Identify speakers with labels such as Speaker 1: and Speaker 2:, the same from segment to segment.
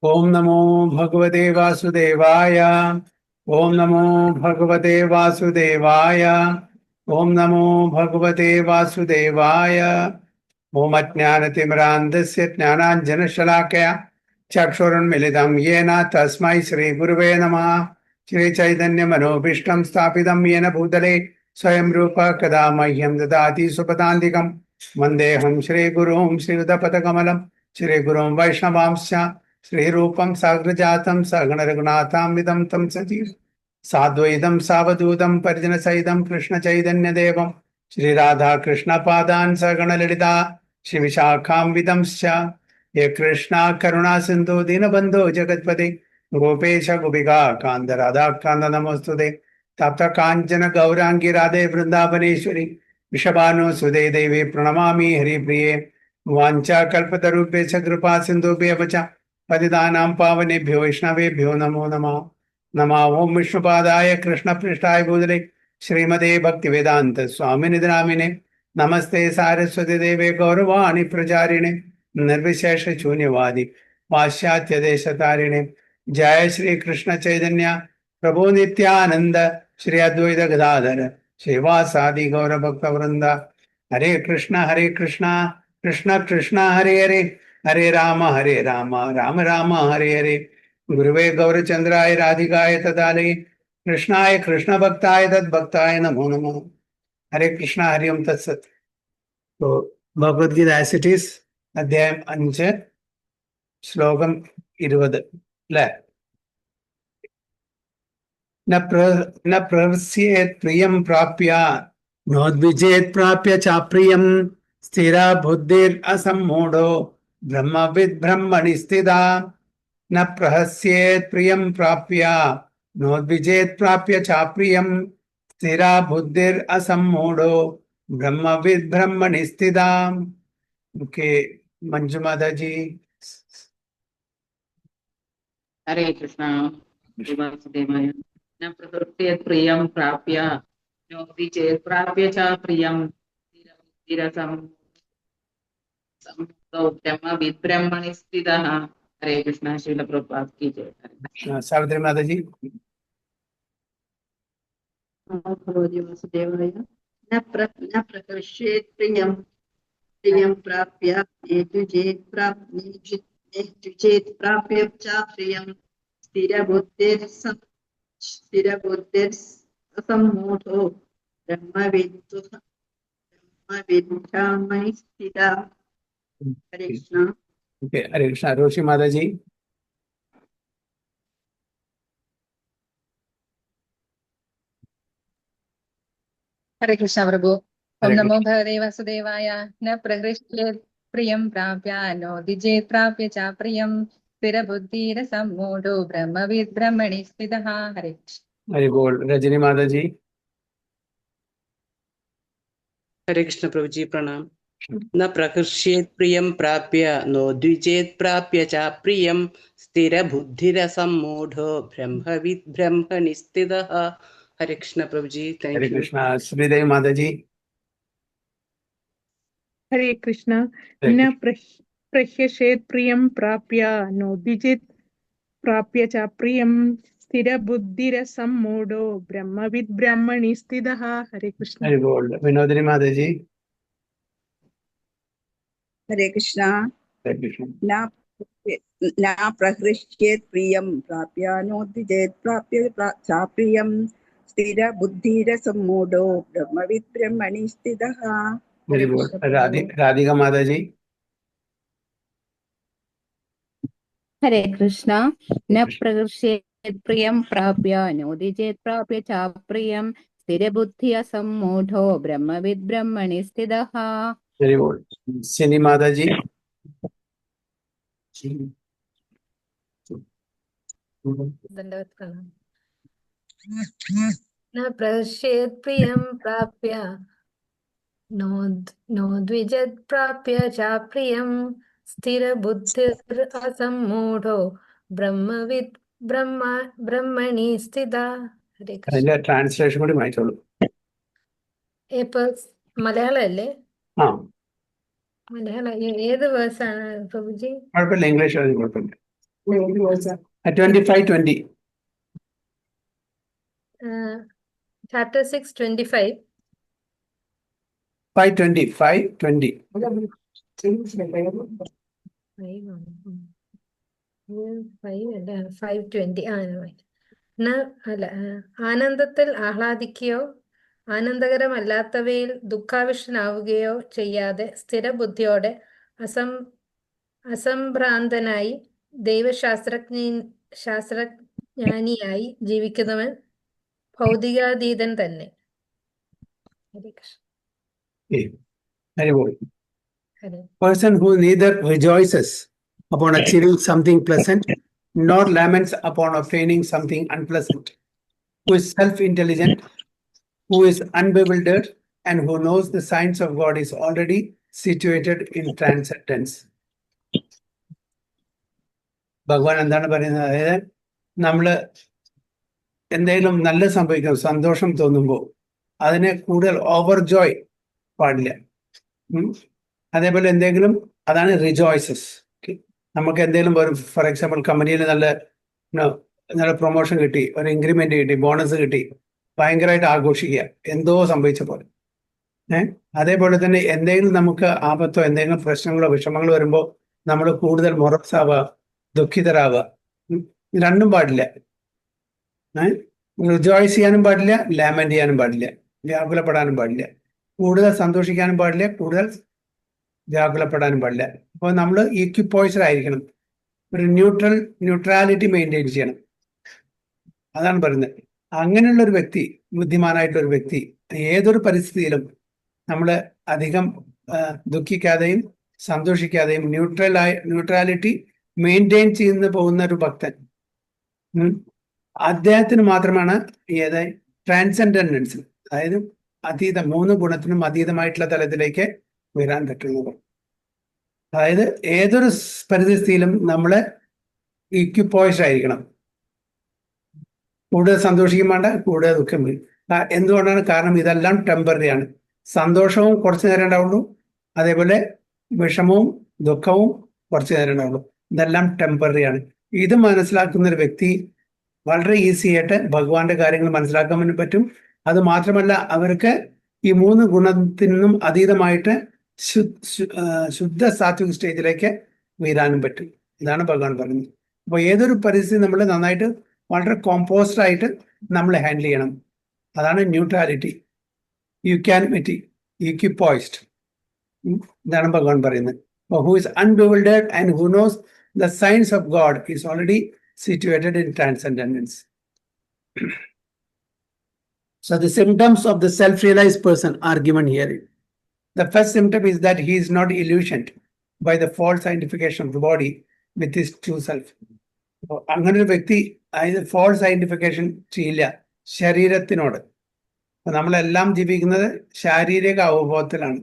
Speaker 1: ओम नमो भगवते वासुदेवाय। ओम नमो भगवते वासुदेवाय। ओम नमो भगवते वासुदेवाय। ओम अज्ञानतिमिरान्धस्य ज्ञानाञ्जनशलाकया चक्षुरुन्मिलितं येन तस्मै श्रीगुरुवे नमः। श्रीचैतन्यमनोभीष्टं स्थापितं येन भूतले स्वयं रूप कदा मह्यं ददाति सुपदान्तिकं वन्देऽहं श्रीगुरुं श्रीयुतपदकमलं श्रीगुरुं वैष्णवांश्च श्रीरूपं साग्रजातं सगणरघुनाथान्वितं तं सजीव साद्वैतं सावधूतं परिजनसहितं कृष्णचैतन्यदेवं श्रीराधा कृष्णपादान् सगणललिता श्रीविशाखान्वितंश्च ये कृष्णा करुणा सिन्धु दीनबन्धो जगत्पते गोपेश गोपिका कान्त राधाकान्त नमोस्तुते तप्त काञ्चन गौराङ्गी राधे वृन्दावनेश्वरी वृषभानुसुते देवी प्रणमामि हरिप्रिये वाञ्छाकल्पतरुभ्यश्च कृपा सिन्धुभ्यः च पतितानां पावनेभ्यो वैष्णवेभ्यो नमो नमः। नमः ओं विष्णुपादाय कृष्णपृष्ठाय भूतले श्रीमते भक्तिवेदांत स्वामिनिधि नामिने नमस्ते सारस्वती देवे गौरवाणी प्रचारिणे निर्विशेष शून्यवादी पाश्चात्य देशतारिणे। जय श्री कृष्ण चैतन्य प्रभु नित्यानंद श्री अद्वैत गदाधर श्रीवासादि गौर भक्त वृंदा। हरे कृष्ण कृष्ण कृष्ण हरे हरे हरे राम राम राम हरे हरे। गुरुवे गौरचंद्राय राधिकाय तदालये कृष्णाय कृष्ण भक्ताय तद्भक्ताय नमो नमः। हरे कृष्ण हरि ओम तत्सत। तो ഭഗവത്ഗീത ആസ് ഇറ്റ് ഈസ് അധ്യായം 5 ശ്ലോകം 20 അല്ലെ. ന പ്രഹസ്യേത് പ്രിയം പ്രാപ്യ നോദ്വിജേത് പ്രാപ്യ ചാപ്രിയം സ്ഥിര ബുദ്ധിർ അസമ്മൂഢോ ബ്രഹ്മവിദ് ബ്രഹ്മണി സ്ഥിത. न प्रहस्येत् प्रियं प्राप्य नोद्विजेत् प्राप्य चाप्रियं स्थिरा बुद्धिर असम्मूढ़ो ब्रह्मविद् ब्रह्मणि स्थिता. ओके, मंजू माता जी.
Speaker 2: हरे कृष्णा वासुदेवाय। न प्रहस्येत् प्रियं प्राप्य नोद्विजेत् प्राप्य च प्रियं स्थिरसं ब्रह्मविद् ब्रह्मणि स्थितः. हरे कृष्णा। श्रील प्रभुपाद की जय।
Speaker 1: सावित्री माता जी.
Speaker 3: भगवती वासुदेवाय। न प्रकर्षेत् प्रियं प्राप्य नेतुचेत् प्राप्य च प्रियं स्थिरबुद्धिर्सम्मूढो ब्रह्मविद्ब्रह्मणि स्थितः. हरे कृष्ण.
Speaker 1: ओके, हरे कृष्ण. रोशी माता जी.
Speaker 4: हरे कृष्ण प्रभु। ओम नमो भगवते वासुदेवाय। न प्रहृष्येत् प्रियं प्राप्य नोद्विजेत् प्राप्य च प्रियं स्थिरबुद्धिरसम्मूढो ब्रह्मविद् ब्रह्मणि स्थितः. हरे कृष्ण.
Speaker 1: हरि बोल. रजनी माता जी.
Speaker 5: हरे कृष्ण प्रभु जी प्रणाम। न प्रहर्षेत् प्रियं प्राप्य नोद्विजेत् प्राप्य च प्रियं स्थिरबुद्धिरसम्मूढो ब्रह्मविद् ब्रह्मणि स्थितः. हरे कृष्ण प्रभु जी.
Speaker 1: हरे
Speaker 5: थैंक यू.
Speaker 1: कृष्ण. श्रीदेवी माता जी.
Speaker 6: हरे कृष्ण. न प्रह्यशेत् प्रियं प्राप्य नोद्विजेत् प्राप्य च प्रियं स्थिरबुद्धिरसम्मूढो ब्रह्मविद् ब्रह्मणि स्थितः. हरे कृष्ण.
Speaker 1: हरि बोल. विनोदिनी माता जी.
Speaker 3: हरे कृष्ण.
Speaker 1: हरे कृष्ण.
Speaker 3: न प्रहृष्येत् प्रियं प्राप्य नोद्विजेत् प्राप्य च प्रियं स्थिरबुद्धिरसम्मूढो ब्रह्मविद् ब्रह्मणि स्थितः.
Speaker 1: हरि बोल. राधिका माता जी.
Speaker 7: हरे कृष्ण. न प्रहर्षेत् प्रियं प्राप्य नोद्विजेत् प्राप्य च प्रियं स्थिरबुद्धि असम्मूढो ब्रह्मविद् ब्रह्मणि स्थितः.
Speaker 1: हरि बोल. सिनी माता जी.
Speaker 8: दंडवत प्रणाम। न प्रहस्येत् प्रियं प्राप्य नोद्विजेत् प्राप्य च प्रियं स्थिरबुद्धिरसम्मूढो ब्रह्मविद् ब्रह्मणि स्थिता. हरे कृष्ण.
Speaker 1: ട്രാൻസ്ലേഷൻ കൂടി വായിച്ചോളൂ.
Speaker 8: ഇപ്പൊ മലയാളം അല്ലേ?
Speaker 1: ആ,
Speaker 8: മലയാളം ഏത് വേഴ്സാണ് പ്രഭുജി?
Speaker 1: കുഴപ്പമില്ല, ഇംഗ്ലീഷ് കുഴപ്പമില്ല. At 25:20.
Speaker 8: Chapter 6, 25.
Speaker 1: 5:20. 5:20.
Speaker 8: 5:20. ആനന്ദത്തിൽ ആഹ്ലാദിക്കുകയോ ആനന്ദകരമല്ലാത്തവയിൽ ദുഃഖാവിഷ്ടനാവുകയോ ചെയ്യാതെ സ്ഥിരബുദ്ധിയോടെ അസംഭ്രാന്തനായി ശാസ്ത്രജ്ഞാനിയായി ജീവിക്കുന്നവൻ ഭൗതികാതീതൻ തന്നെ. ഹരേ Krishna.
Speaker 1: Okay. Very good.
Speaker 8: Hare.
Speaker 1: Person who neither rejoices upon achieving something pleasant nor laments upon obtaining something unpleasant, who is self-intelligent, who is unbewildered, and who knows the signs of God is already situated in transcendence. ഭഗവാൻ എന്താണ് പറയുന്നത്? അതായത് നമ്മള് എന്തെങ്കിലും നല്ല സംഭവിക്കും, സന്തോഷം തോന്നുമ്പോൾ അതിനെ കൂടുതൽ ഓവർ ജോയ് പാടില്ല. അതേപോലെ എന്തെങ്കിലും, അതാണ് റിജോയ്സസ്. നമുക്ക് എന്തെങ്കിലും ഒരു, ഫോർ എക്സാമ്പിൾ, കമ്പനിയിൽ നല്ല പ്രൊമോഷൻ കിട്ടി, ഒരു ഇൻക്രിമെന്റ് കിട്ടി, ബോണസ് കിട്ടി, ഭയങ്കരമായിട്ട് ആഘോഷിക്കുക, എന്തോ സംഭവിച്ച പോലെ. അതേപോലെ തന്നെ എന്തെങ്കിലും നമുക്ക് ആപത്തോ എന്തെങ്കിലും പ്രശ്നങ്ങളോ വിഷമങ്ങളോ വരുമ്പോൾ നമ്മൾ കൂടുതൽ മൊറസാവുക, ദുഃഖിതരാവുക. രണ്ടും പാടില്ല. റിജോയ്സ് ചെയ്യാനും പാടില്ല, ലാമെന്റ് ചെയ്യാനും പാടില്ല, വ്യാകുലപ്പെടാനും പാടില്ല. കൂടുതൽ സന്തോഷിക്കാനും പാടില്ല, കൂടുതൽ വ്യാകുലപ്പെടാനും പാടില്ല. അപ്പോൾ നമ്മൾ ഈക്വിപ്പോയ്സ്ഡ് ആയിരിക്കണം, ഒരു ന്യൂട്രാലിറ്റി മെയിൻറ്റെയിൻ ചെയ്യണം. അതാണ് പറയുന്നത്. അങ്ങനെയുള്ള ഒരു വ്യക്തി, ബുദ്ധിമാനായിട്ടുള്ള ഒരു വ്യക്തി, ഏതൊരു പരിസ്ഥിതിയിലും അധികം ദുഃഖിക്കാതെയും സന്തോഷിക്കാതെയും ന്യൂട്രാലിറ്റി മെയിൻറ്റെയിൻ ചെയ്യുന്ന പോകുന്ന ഒരു ഭക്തൻ, അദ്ദേഹത്തിന് മാത്രമാണ് ട്രാൻസെൻഡൻസ്, അതായത് മൂന്ന് ഗുണത്തിനും അതീതമായിട്ടുള്ള തലത്തിലേക്ക് വരാൻ പറ്റുന്നത്. അതായത് ഏതൊരു പരിസ്ഥിതിയിലും നമ്മൾ ഈക്വിപ്പോയ്സ്ഡ് ആയിരിക്കണം. കൂടുതൽ സന്തോഷിക്കും വേണ്ട, കൂടുതൽ ദുഃഖം വരും. എന്തുകൊണ്ടാണ്? കാരണം ഇതെല്ലാം ടെമ്പററി ആണ്. സന്തോഷവും കുറച്ചു നേരം ഉണ്ടാവുള്ളൂ, അതേപോലെ വിഷമവും ദുഃഖവും കുറച്ചു നേരം ഉണ്ടാവുള്ളൂ. ഇതെല്ലാം ടെമ്പററി ആണ്. ഇത് മനസ്സിലാക്കുന്ന ഒരു വ്യക്തി വളരെ ഈസി ആയിട്ട് ഭഗവാന്റെ കാര്യങ്ങൾ മനസ്സിലാക്കാൻ പറ്റും. അത് മാത്രമല്ല, അവർക്ക് ഈ മൂന്ന് ഗുണത്തിനും അതീതമായിട്ട് ശുദ്ധ സാത്വിക സ്റ്റേജിലേക്ക് വീരാനും പറ്റും. ഇതാണ് ഭഗവാൻ പറയുന്നത്. അപ്പോൾ ഏതൊരു പരിസ്ഥിതി നമ്മൾ നന്നായിട്ട് വളരെ കോമ്പോസ്ഡ് ആയിട്ട് നമ്മൾ ഹാൻഡിൽ ചെയ്യണം. അതാണ് ന്യൂട്രാലിറ്റി, യുക്കാനിമിറ്റി, ഈക്വിപ്പോയ്സ്ഡ്. ഇതാണ് ഭഗവാൻ പറയുന്നത്. Who is unbewildered and who knows the science of God is already situated in transcendence. So the symptoms of the self-realized person are given here. The first symptom is that he is not illusioned by the false identification of the body with his true self. അങ്ങനെ ഒരു വ്യക്തി false identification ചെയ്യില്ല ശരീരത്തിനോട്. നമ്മളെല്ലാം ജീവിക്കുന്നത് ശാരീരിക അവബോധത്തിലാണ്.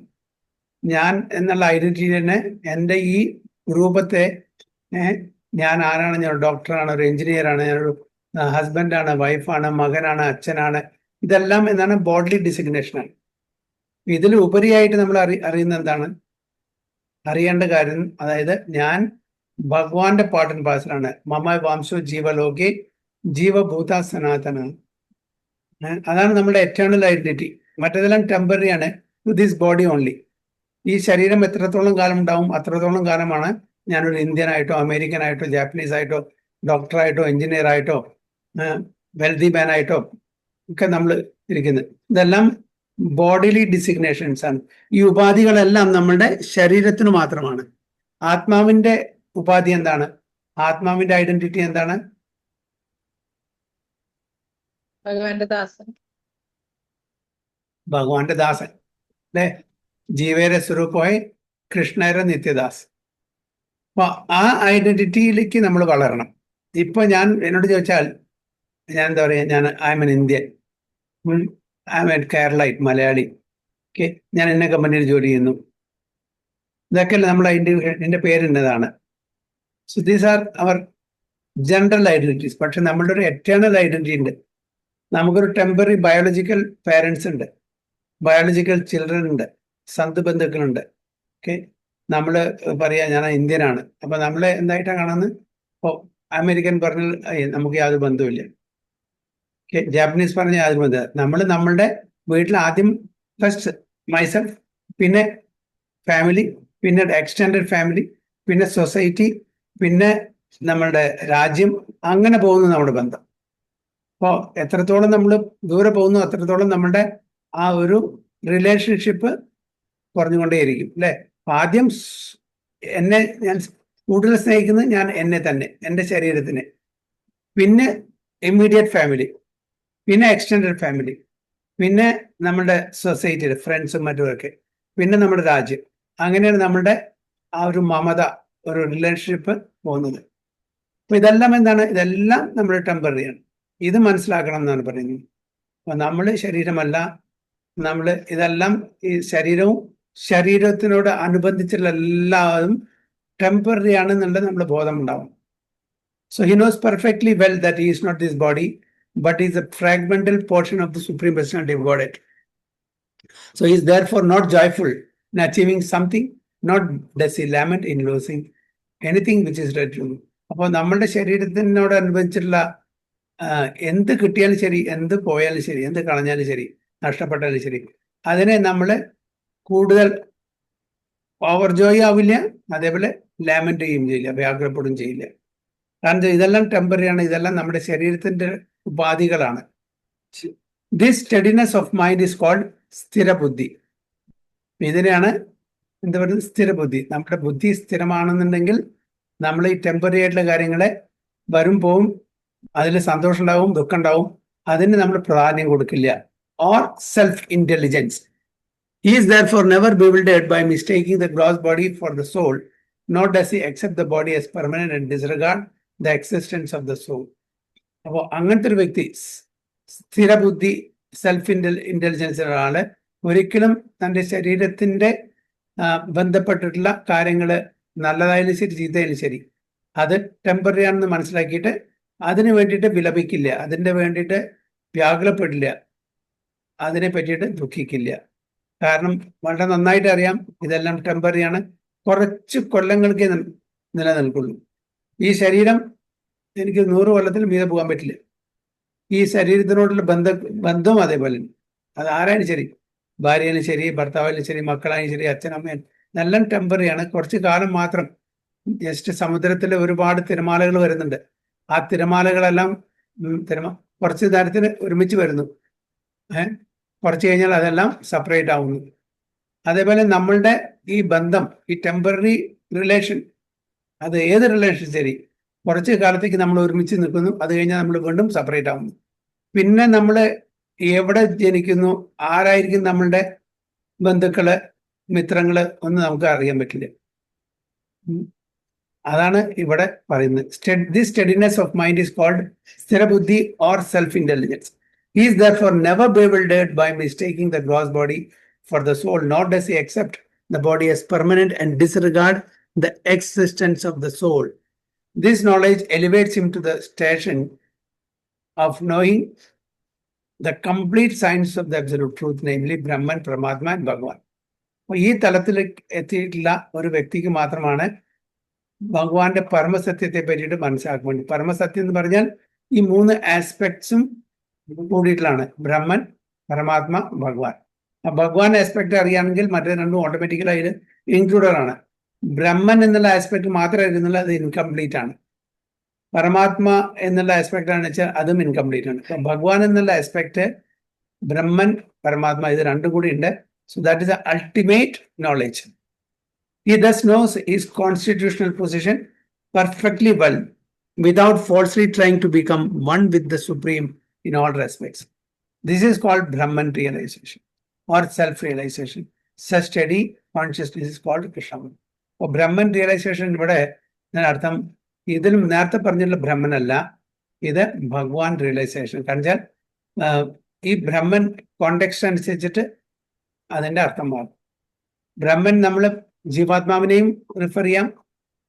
Speaker 1: ഞാൻ എന്നുള്ള ഐഡന്റിറ്റിനെ, എൻ്റെ ഈ രൂപത്തെ, ഞാൻ ആരാണ്? ഞാൻ ഡോക്ടറാണ്, ഒരു എഞ്ചിനീയറാണ്, ഞാനൊരു ഹസ്ബൻഡാണ്, വൈഫാണ്, മകനാണ്, അച്ഛനാണ്, ഇതെല്ലാം എന്താണ്? ബോഡി ഡിസിഗ്നേഷനാണ്. ഇതിൽ ഉപരിയായിട്ട് നമ്മൾ അറിയുന്ന എന്താണ്? അറിയേണ്ട കാര്യം, അതായത് ഞാൻ ഭഗവാന്റെ പാർട്ട് ആൻഡ് പാർസലാണ്. മമ വാംശോ ജീവലോകെ ജീവഭൂത സനാതന. അതാണ് നമ്മുടെ എറ്റേണൽ ഐഡന്റിറ്റി. മറ്റേതെല്ലാം ടെമ്പററി ആണ്, ടു ദിസ് ബോഡി ഓൺലി. ഈ ശരീരം എത്രത്തോളം കാലം ഉണ്ടാവും അത്രത്തോളം കാലമാണ് ഞാനൊരു ഇന്ത്യനായിട്ടോ അമേരിക്കനായിട്ടോ ജാപ്പനീസ് ആയിട്ടോ ഡോക്ടറായിട്ടോ എഞ്ചിനീയർ ആയിട്ടോ വെൽതി മാൻ ആയിട്ടോ ഒക്കെ നമ്മൾ ഇരിക്കുന്നത്. ഇതെല്ലാം ബോഡിലി ഡിസിഗ്നേഷൻസ് ആണ്. ഈ ഉപാധികളെല്ലാം നമ്മളുടെ ശരീരത്തിന് മാത്രമാണ്. ആത്മാവിന്റെ ഉപാധി എന്താണ്? ആത്മാവിന്റെ ഐഡന്റിറ്റി എന്താണ്?
Speaker 2: ഭഗവാന്റെ ദാസൻ.
Speaker 1: ഭഗവാന്റെ ദാസൻ അല്ലെ? ജീവേര സ്വരൂപമായി കൃഷ്ണേര നിത്യദാസ്. അപ്പൊ ആ ഐഡന്റിറ്റിയിലേക്ക് നമ്മൾ വളരണം. ഇപ്പൊ എന്നോട് ചോദിച്ചാൽ ഞാൻ എന്താ പറയാ, I am an Indian, I am an Keralite, Malayali, okay, ഞാൻ എന്നെ കമ്പനിയിൽ ജോലി ചെയ്യുന്നു, ഇതൊക്കെ നമ്മൾ എൻ്റെ പേരിന്നതാണ്. So these are our general identities. പക്ഷെ നമ്മളുടെ ഒരു എറ്റേണൽ ഐഡന്റിറ്റി ഉണ്ട്. നമുക്കൊരു ടെമ്പററി ബയോളജിക്കൽ പേരൻസ് ഉണ്ട്, ബയോളജിക്കൽ ചിൽഡ്രൻ ഉണ്ട്, സന്ത് ബന്ധുക്കളുണ്ട്. ഓക്കെ, നമ്മൾ പറയാ ഞാൻ ഇന്ത്യനാണ്. അപ്പൊ നമ്മളെ എന്തായിട്ടാണ് കാണുന്നത്? ഇപ്പോൾ അമേരിക്കൻ പറഞ്ഞാൽ നമുക്ക് യാതൊരു ബന്ധവുമില്ല, ജാപ്പനീസ് പറഞ്ഞ യാതൊരു ബന്ധം. നമ്മൾ നമ്മളുടെ വീട്ടിൽ ആദ്യം ഫസ്റ്റ് മൈസെൽഫ്, പിന്നെ ഫാമിലി, പിന്നെ എക്സ്റ്റെൻഡഡ് ഫാമിലി, പിന്നെ സൊസൈറ്റി, പിന്നെ നമ്മളുടെ രാജ്യം, അങ്ങനെ പോകുന്നു നമ്മുടെ ബന്ധം. അപ്പോൾ എത്രത്തോളം നമ്മൾ ദൂരെ പോകുന്നു അത്രത്തോളം നമ്മളുടെ ആ ഒരു റിലേഷൻഷിപ്പ് കുറഞ്ഞുകൊണ്ടേയിരിക്കും അല്ലേ. ആദ്യം എന്നെ ഞാൻ കൂടുതൽ സ്നേഹിക്കുന്നത് ഞാൻ എന്നെ തന്നെ, എൻ്റെ ശരീരത്തിനെ, പിന്നെ ഇമ്മീഡിയറ്റ് ഫാമിലി, പിന്നെ എക്സ്റ്റെൻഡഡ് ഫാമിലി, പിന്നെ നമ്മുടെ സൊസൈറ്റിയുടെ ഫ്രണ്ട്സും മറ്റുമൊക്കെ, പിന്നെ നമ്മുടെ രാജ്യം. അങ്ങനെയാണ് നമ്മളുടെ ആ ഒരു മമത, ഒരു റിലേഷൻഷിപ്പ് പോകുന്നത്. അപ്പൊ ഇതെല്ലാം എന്താണ്? ഇതെല്ലാം നമ്മുടെ ടെമ്പററിയാണ്. ഇത് മനസ്സിലാക്കണം എന്നാണ് പറയുന്നത്. അപ്പൊ നമ്മൾ ശരീരമല്ല, നമ്മൾ ഇതെല്ലാം ഈ ശരീരത്തിനോട് അനുബന്ധിച്ചുള്ള എല്ലാതും ടെമ്പററി ആണെന്നുള്ള നമ്മുടെ ബോധം ഉണ്ടാവും. So he knows perfectly well that he is not this body, but is a fragmental portion of the Supreme Personality of Godhead. So he is therefore not joyful in achieving something, nor does he lament in losing anything which is right to him. അപ്പോൾ നമ്മളുടെ ശരീരത്തിനോട് അനുബന്ധിച്ചുള്ള എന്ത് കിട്ടിയാലും ശരി, എന്ത് പോയാലും ശരി, എന്ത് കളഞ്ഞാലും ശരി, നഷ്ടപ്പെട്ടാലും ശരി, അതിനെ നമ്മൾ കൂടുതൽ ഓവർ ജോയ് ആവില്ല, അതേപോലെ ലാമെന്റ് ചെയ്യുകയും ചെയ്യില്ല, വ്യാകുലപ്പെടുകയും ചെയ്യില്ല. കാരണം ഇതെല്ലാം ടെമ്പററി ആണ്, ഇതെല്ലാം നമ്മുടെ ശരീരത്തിന്റെ ഉപാധികളാണ്. This steadiness of mind is called സ്ഥിരബുദ്ധി. ഇതിനെയാണ് എന്താ പറയുന്നത്? സ്ഥിരബുദ്ധി. നമ്മുടെ ബുദ്ധി സ്ഥിരമാണെന്നുണ്ടെങ്കിൽ നമ്മൾ ഈ ടെമ്പററി ആയിട്ടുള്ള കാര്യങ്ങളെ വരും പോവും, അതിൽ സന്തോഷം ഉണ്ടാവും, ദുഃഖം ഉണ്ടാവും, അതിന് നമ്മൾ പ്രാധാന്യം കൊടുക്കില്ല. Or self intelligence. He is therefore never bewildered by mistaking the gross body for the soul, nor does he accept the body as permanent and disregard the existence of the soul. അപ്പോൾ അങ്ങനത്തെ ഒരു വ്യക്തി, സ്ഥിരബുദ്ധി, self intelligence ഒരാള് ഒരിക്കലും തൻ്റെ ശരീരത്തിന്റെ ബന്ധപ്പെട്ടിട്ടുള്ള കാര്യങ്ങൾ, നല്ലതായാലും ശരി ചീത്തയായാലും ശരി, അത് ടെമ്പററി ആണെന്ന് മനസ്സിലാക്കിയിട്ട് അതിന് വേണ്ടിയിട്ട് വിലപിക്കില്ല, അതിൻ്റെ വേണ്ടിയിട്ട് വ്യാകുലപ്പെടില്ല, അതിനെ പറ്റിയിട്ട് ദുഃഖിക്കില്ല. കാരണം വളരെ നന്നായിട്ട് അറിയാം ഇതെല്ലാം ടെമ്പററിയാണ്, കുറച്ച് കൊല്ലങ്ങൾക്ക് നിലനിൽക്കുള്ളൂ. ഈ ശരീരം എനിക്ക് 100 കൊല്ലത്തിൽ മീതെ പോകാൻ പറ്റില്ല. ഈ ശരീരത്തിനോടുള്ള ബന്ധവും അതേപോലെ, അത് ആരായാലും ശരി, ഭാര്യയായാലും ശരി, ഭർത്താവായാലും ശരി, മക്കളായാലും ശരി, അച്ഛനമ്മയും, എല്ലാം ടെമ്പററിയാണ്. കുറച്ച് കാലം മാത്രം. ജസ്റ്റ് സമുദ്രത്തിൽ ഒരുപാട് തിരമാലകൾ വരുന്നുണ്ട്, ആ തിരമാലകളെല്ലാം കുറച്ച് നേരത്തിന് ഒരുമിച്ച് വരുന്നു, കുറച്ച് കഴിഞ്ഞാൽ അതെല്ലാം സെപ്പറേറ്റ് ആവുന്നു. അതേപോലെ നമ്മളുടെ ഈ ബന്ധം, ഈ ടെമ്പററി റിലേഷൻ, അത് ഏത് റിലേഷൻ ശരി, കുറച്ച് കാലത്തേക്ക് നമ്മൾ ഒരുമിച്ച് നിൽക്കുന്നു, അത് കഴിഞ്ഞാൽ നമ്മൾ വീണ്ടും സെപ്പറേറ്റ് ആവുന്നു. പിന്നെ നമ്മൾ എവിടെ ജനിക്കുന്നു, ആരായിരിക്കും നമ്മളുടെ ബന്ധുക്കള്, മിത്രങ്ങള്, ഒന്നും നമുക്ക് അറിയാൻ പറ്റില്ല. അതാണ് ഇവിടെ പറയുന്നത്. This steadiness of mind is called സ്ഥിരബുദ്ധി or self intelligence. He is therefore never bewildered by mistaking the gross body for the soul, nor does he accept the body as permanent and disregard the existence of the soul. This knowledge elevates him to the station of knowing the complete science of the absolute truth, namely Brahman, Paramatma and Bhagavan. ഈ തലത്തിൽ എത്തിയിട്ടുള്ള ഒരു വ്യക്തിക്ക് മാത്രമാണ് ഭഗവാന്റെ പരമസത്യത്തെ പറ്റിയിട്ട് മനസ്സിലാക്കാൻ വേണ്ടി. പരമസത്യം എന്ന് പറഞ്ഞാൽ ഈ 3 ആസ്പെക്ട്സും കൂടിയിട്ടുള്ളതാണ്: ബ്രഹ്മൻ, പരമാത്മ, ഭഗവാൻ. ഭഗവാൻ ആസ്പെക്ട് അറിയാമെങ്കിൽ മറ്റേ രണ്ടും ഓട്ടോമാറ്റിക്കലി അതിൽ ഇൻക്ലൂഡഡ് ആണ്. ബ്രഹ്മൻ എന്നുള്ള ആസ്പെക്ട് മാത്രം അറിയുന്നില്ല, അത് ഇൻകംപ്ലീറ്റ് ആണ്. പരമാത്മ എന്നുള്ള ആസ്പെക്ട് ആണെന്ന് വെച്ചാൽ അതും ഇൻകംപ്ലീറ്റ് ആണ്. അപ്പൊ ഭഗവാൻ എന്നുള്ള ആസ്പെക്ട്, ബ്രഹ്മൻ, പരമാത്മ, ഇത് രണ്ടും കൂടി ഉണ്ട്. So that is the ultimate knowledge. He thus knows his constitutional position perfectly well without falsely trying to become one with the Supreme in all respects. This is called Brahman realization or self-realization. Such steady consciousness is called Krishna. അപ്പോൾ Brahman realisation ഇവിടെ അർത്ഥം ഇതിലും നേരത്തെ പറഞ്ഞിട്ടുള്ള ബ്രഹ്മൻ അല്ല, ഇത് ഭഗവാൻ realisation. കാരണം ഈ ബ്രഹ്മൻ കോണ്ടെക്സ്റ്റ് അനുസരിച്ചിട്ട് അതിൻ്റെ അർത്ഥം മാറും. ബ്രഹ്മൻ നമ്മൾ ജീവാത്മാവിനെയും റിഫർ ചെയ്യാം,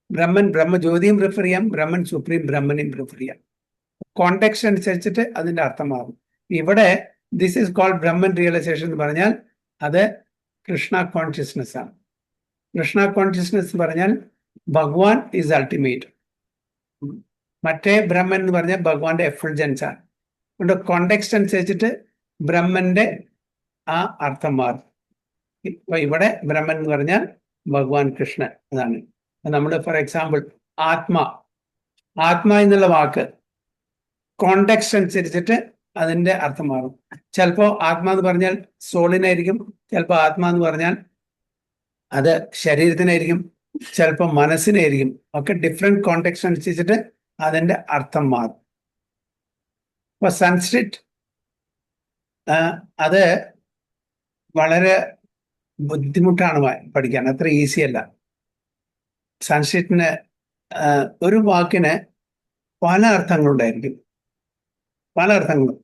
Speaker 1: ബ്രഹ്മൻ ബ്രഹ്മജ്യോതിയും റിഫർ ചെയ്യാം, ബ്രഹ്മൻ സുപ്രീം ബ്രഹ്മനെയും റിഫർ ചെയ്യാം. കോണ്ടെക്സ്റ്റ് അനുസരിച്ചിട്ട് അതിൻ്റെ അർത്ഥം മാറും. ഇവിടെ this is called Brahman realisation എന്ന് പറഞ്ഞാൽ അത് കൃഷ്ണ കോൺഷ്യസ്നെസ് ആണ്. കൃഷ്ണ കോൺഷ്യസ്നെസ് എന്ന് പറഞ്ഞാൽ ഭഗവാൻ ഈസ് അൾട്ടിമേറ്റ്. മറ്റേ ബ്രഹ്മൻ എന്ന് പറഞ്ഞാൽ ഭഗവാന്റെ എഫൾജൻസ് ആണ്. അതുകൊണ്ട് കോണ്ടെക്സ്റ്റ് അനുസരിച്ചിട്ട് ബ്രഹ്മന്റെ ആ അർത്ഥം മാറും. ഇപ്പൊ ഇവിടെ ബ്രഹ്മൻ എന്ന് പറഞ്ഞാൽ ഭഗവാൻ കൃഷ്ണൻ. അതാണ് നമ്മൾ ഫോർ എക്സാമ്പിൾ ആത്മ എന്നുള്ള വാക്ക് കോണ്ടെക്സ്റ്റ് അനുസരിച്ചിട്ട് അതിന്റെ അർത്ഥം മാറും. ചിലപ്പോ ആത്മാ എന്ന് പറഞ്ഞാൽ സോളിനായിരിക്കും, ചിലപ്പോ ആത്മാ എന്ന് പറഞ്ഞാൽ അത് ശരീരത്തിനായിരിക്കും, ചിലപ്പോ മനസ്സിനായിരിക്കും. ഒക്കെ ഡിഫറെന്റ് കോണ്ടെക്സ്റ്റ് അനുസരിച്ചിട്ട് അതിന്റെ അർത്ഥം മാറും. ഇപ്പൊ സംസ്കൃത് അത് വളരെ ബുദ്ധിമുട്ടാണ് പഠിക്കാൻ, അത്ര ഈസി അല്ല. സംസ്കൃതിന് ഒരു വാക്കിന് പല അർത്ഥങ്ങളുണ്ടായിരിക്കും, പല അർത്ഥങ്ങളും.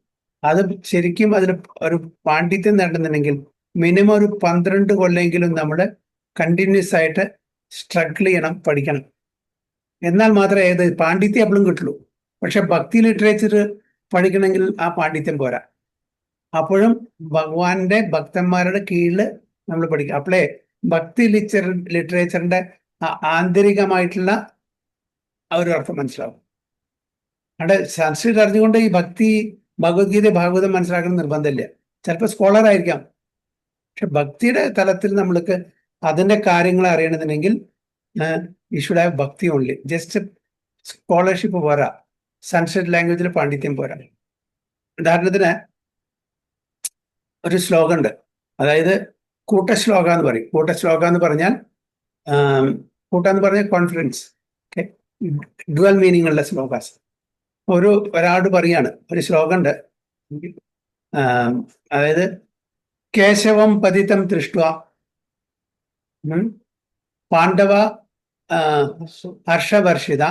Speaker 1: അത് ശരിക്കും അതിന് ഒരു പാണ്ഡിത്യം നേടുന്നുണ്ടെങ്കിൽ മിനിമം ഒരു 12 കൊല്ലെങ്കിലും നമ്മൾ കണ്ടിന്യൂസ് ആയിട്ട് സ്ട്രഗിൾ ചെയ്യണം, പഠിക്കണം. എന്നാൽ മാത്രമേ ഏത് പാണ്ഡിത്യം എപ്പോഴും കിട്ടുള്ളൂ. പക്ഷെ ഭക്തി ലിറ്ററേച്ചർ പഠിക്കണമെങ്കിൽ ആ പാണ്ഡിത്യം പോരാ. അപ്പോഴും ഭഗവാന്റെ ഭക്തന്മാരുടെ കീഴിൽ നമ്മൾ പഠിക്കുക. അപ്പോഴേ ഭക്തി ലിറ്ററേച്ചറിന്റെ ആന്തരികമായിട്ടുള്ള ആ ഒരു അർത്ഥം മനസ്സിലാവും. അവിടെ സംസ്കൃതം അറിഞ്ഞുകൊണ്ട് ഈ ഭഗവത്ഗീത ഭാഗവതം മനസ്സിലാക്കണം നിർബന്ധമില്ല. ചിലപ്പോൾ സ്കോളർ ആയിരിക്കാം, പക്ഷെ ഭക്തിയുടെ തലത്തിൽ നമ്മൾക്ക് അതിന്റെ കാര്യങ്ങൾ അറിയണമെന്നുണ്ടെങ്കിൽ യു ഷുഡ് ഹാവ് ഭക്തി ഓൺലി. ജസ്റ്റ് സ്കോളർഷിപ്പ് പോരാ, സംസ്കൃത് ലാംഗ്വേജിൽ പാണ്ഡിത്യം പോരാ. ഉദാഹരണത്തിന് ഒരു ശ്ലോകം ഉണ്ട്, അതായത് കൂട്ടശ്ലോക എന്ന് പറയും. കൂട്ടശ്ലോക എന്ന് പറഞ്ഞാൽ കോൺഫിഡൻസ്, ഡുവൽ മീനിങ് ഉള്ള ശ്ലോകാസ്. ഒരാട് പറയാണ്, ഒരു ശ്ലോകം ഉണ്ട്, അതായത് കേശവം പതിതം ദൃഷ്ട്വാ പാണ്ഡവ ഹർഷവർഷിത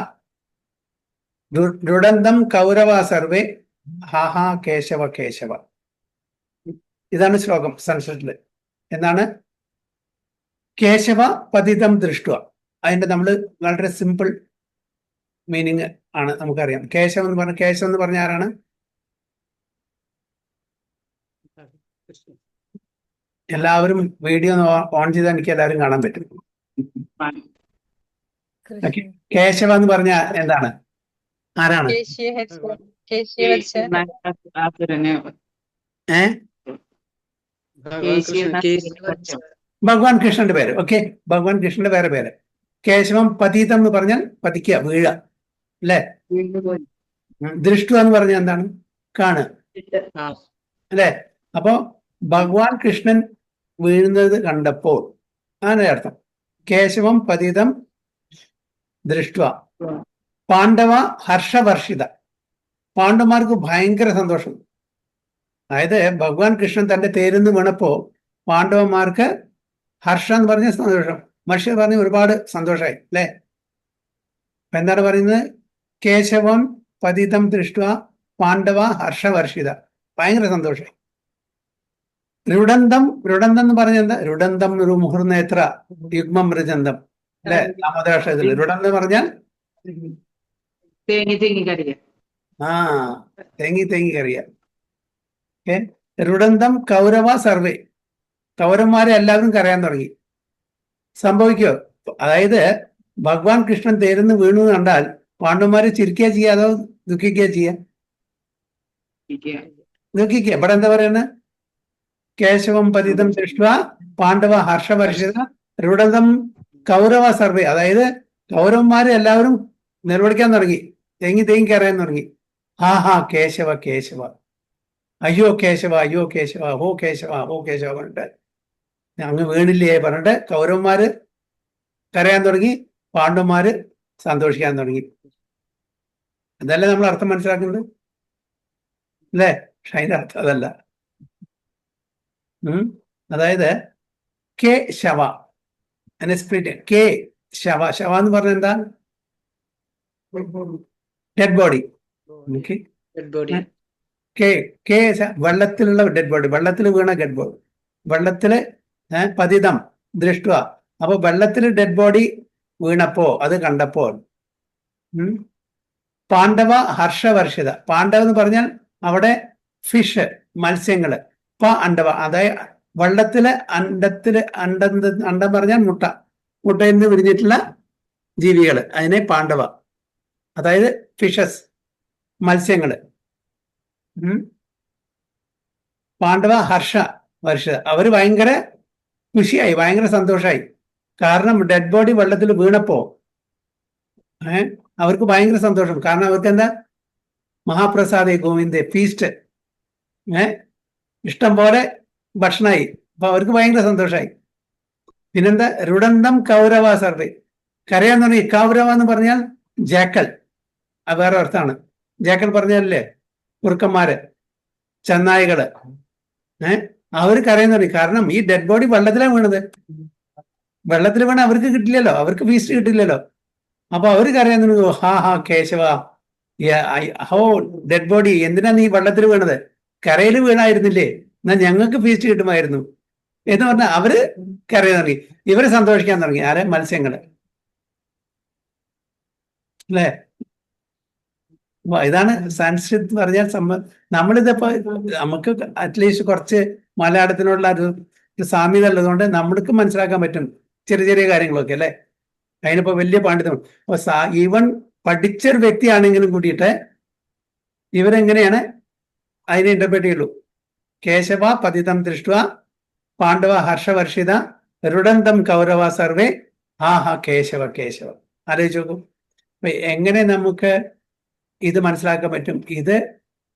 Speaker 1: രുഡന്തം കൗരവ സർവേ ഹാഹാ കേശവ കേശവ. ഇതാണ് ശ്ലോകം സംസ്കൃതത്തില്. എന്നാണ് കേശവ പതിതം ദൃഷ്ട്വ. അതിന്റെ നമ്മൾ വളരെ സിമ്പിൾ മീനിങ് ആണ് നമുക്കറിയാം. കേശവം എന്ന് പറഞ്ഞ ആരാണ്? എല്ലാവരും വീഡിയോ ഓൺ ചെയ്താൽ എനിക്ക് എല്ലാവരും കാണാൻ പറ്റും. കേശവ എന്ന് പറഞ്ഞ എന്താണ്? ആരാണ്? ഭഗവാൻ കൃഷ്ണന്റെ പേര്. ഓക്കെ, ഭഗവാൻ കൃഷ്ണന്റെ വേറെ പേര്. കേശവം പതീതം എന്ന് പറഞ്ഞാൽ പതിക്കുക, വീഴ, അല്ലെ? ദൃഷ്ടു എന്ന് പറഞ്ഞാൽ എന്താണ്? കാണ്, അല്ലെ? അപ്പോ ഭഗവാൻ കൃഷ്ണൻ വീഴുന്നത് കണ്ടപ്പോൾ ആണ് അർത്ഥം. കേശവം പതിതം ദൃഷ്ട പാണ്ഡവ ഹർഷവർഷിത. പാണ്ഡവന്മാർക്ക് ഭയങ്കര സന്തോഷം. അതായത് ഭഗവാൻ കൃഷ്ണൻ തന്റെ തേരിന്ന് വീണപ്പോ പാണ്ഡവന്മാർക്ക് ഹർഷം എന്ന് പറഞ്ഞ സന്തോഷം, മനുഷ്യർ പറഞ്ഞ ഒരുപാട് സന്തോഷമായി, അല്ലെ? അപ്പൊ എന്താണ് പറയുന്നത്? കേശവം പതിതം ദൃഷ്ട പാണ്ഡവ ഹർഷവർഷിത, ഭയങ്കര സന്തോഷമായി. രുഡന്തം എന്ന് പറഞ്ഞ എന്താ? രുഡന്തം ഒരു മുഹുർനേത്ര യുഗ്മം മൃജന്തം, അല്ലെ? നാമോദാക്ഷരത്തില് രുഡന്തം എന്ന് പറഞ്ഞാൽ തേങ്ങി കറിയ. രുഡന്തം കൗരവ സർവേ, കൗരവന്മാരെ എല്ലാവരും കരയാൻ തുടങ്ങി. സംഭവിക്കോ? അതായത് ഭഗവാൻ കൃഷ്ണൻ തേരുന്ന് വീണു കണ്ടാൽ പാണ്ഡവന്മാര് ചിരിക്കുക ചെയ്യുക അതോ ദുഃഖിക്കുക ചെയ്യുക? ദുഃഖിക്കുക. ഇവിടെ എന്താ പറയുന്നത്? കേശവം പതിതം ദൃഷ്ട പാണ്ഡവ ഹർഷവർഷിത രുഡന്തം കൗരവ സർവേ. അതായത് കൗരവന്മാര് എല്ലാവരും നിലവിളിക്കാൻ തുടങ്ങി, തേങ്ങി കയറാൻ തുടങ്ങി. ഹാ കേശവ കേശവ, അയ്യോ കേശവ അയ്യോ കേശവ, ഹോ കേശവ ഹോ കേശവ പറഞ്ഞിട്ട് അങ്ങ് വീണില്ലേ പറഞ്ഞിട്ട് കൗരവന്മാര് കരയാൻ തുടങ്ങി, പാണ്ഡവന്മാര് സന്തോഷിക്കാൻ തുടങ്ങി. അതല്ലേ നമ്മൾ അർത്ഥം മനസ്സിലാക്കുന്നത്, അല്ലേ? പക്ഷെ അതിന്റെ അർത്ഥം അതല്ല. അതായത് കെ ശവ സ്പ്ലിറ്റ്. കെ ശവ എന്ന് പറഞ്ഞ എന്താ? Dead body. വെള്ളത്തിലുള്ള ഡെഡ് ബോഡി, വെള്ളത്തിൽ വീണ ഡെഡ് ബോഡി, വെള്ളത്തില് പതിതം ദൃഷ്ട. അപ്പൊ വെള്ളത്തിൽ ഡെഡ് ബോഡി വീണപ്പോ അത് കണ്ടപ്പോൾ പാണ്ഡവ ഹർഷവർഷിത. പാണ്ഡവ എന്ന് പറഞ്ഞാൽ അവിടെ ഫിഷ്, മത്സ്യങ്ങള്. അണ്ടവ അതായത് വെള്ളത്തില് അണ്ടം പറഞ്ഞാൽ മുട്ടയിൽ നിന്ന് വിരിഞ്ഞിട്ടുള്ള ജീവികള്, അതിനെ പാണ്ഡവ. അതായത് ഫിഷസ്, മത്സ്യങ്ങള്. പാണ്ഡവ ഹർഷ വർഷ, അവര് ഭയങ്കര ഖുഷിയായി, ഭയങ്കര സന്തോഷമായി. കാരണം ഡെഡ് ബോഡി വെള്ളത്തിൽ വീണപ്പോ അവർക്ക് ഭയങ്കര സന്തോഷം. കാരണം അവർക്ക് എന്താ, മഹാപ്രസാദേ ഗോവിന്ദേ, ഫീസ്റ്റ്, ഇഷ്ടം പോലെ ഭക്ഷണമായി. അപ്പൊ അവർക്ക് ഭയങ്കര സന്തോഷമായി. പിന്നെന്താ, രുഡന്തം കൗരവ സർവേ, കരയാൻ തുടങ്ങി. കൗരവ എന്ന് പറഞ്ഞാൽ ജാക്കൽ, വേറെ അർത്ഥമാണ്. ജാക്കൽ പറഞ്ഞല്ലേ കുറുക്കന്മാര്, ചെന്നായികള്. അവര് കരയാൻ തുടങ്ങി. കാരണം ഈ ഡെഡ് ബോഡി വെള്ളത്തിലാണ് വീണത്. വെള്ളത്തിൽ വീണ അവർക്ക് കിട്ടില്ലല്ലോ, അവർക്ക് ഫീസ്റ്റ് കിട്ടില്ലല്ലോ. അപ്പൊ അവര് കരയാൻ തുടങ്ങി. ഹാ ഹാ കേശവ, ഹോ ഡെഡ് ബോഡി, എന്തിനാ നീ വെള്ളത്തിൽ വീണത്? കരയിൽ വീണായിരുന്നില്ലേ, എന്നാ ഞങ്ങൾക്ക് ഫീസ്റ്റ് കിട്ടുമായിരുന്നു എന്ന് പറഞ്ഞാൽ അവര് കരയാൻ തുടങ്ങി. ഇവര് സന്തോഷിക്കാൻ തുടങ്ങി. ആരെ? മത്സ്യങ്ങള്. അല്ലേ? ഇതാണ് സംസ്കൃത് പറഞ്ഞാൽ നമ്മളിതിപ്പോ നമുക്ക് അറ്റ്ലീസ്റ്റ് കുറച്ച് മലയാളത്തിനുള്ള ഒരു സാമ്യത ഉള്ളതുകൊണ്ട് നമ്മൾക്ക് മനസ്സിലാക്കാൻ പറ്റും ചെറിയ ചെറിയ കാര്യങ്ങളൊക്കെ, അല്ലെ? അതിനിപ്പോ വലിയ പാണ്ഡിത്യം. അപ്പൊ ഈവൻ പഠിച്ചൊരു വ്യക്തിയാണെങ്കിലും കൂടിയിട്ട് ഇവരെങ്ങനെയാണ് അതിനെ ഇന്റർപ്രറ്റ് ചെയ്യുള്ളൂ. കേശവ പതിതം ദൃഷ്ട പാണ്ഡവ ഹർഷവർഷിത രുഡന്തം കൗരവ സർവേ ആ ഹാ കേശവ കേശവ. ആലോചിച്ച് നോക്കൂ. അപ്പൊ എങ്ങനെ നമുക്ക് ഇത് മനസ്സിലാക്കാൻ പറ്റും? ഇത്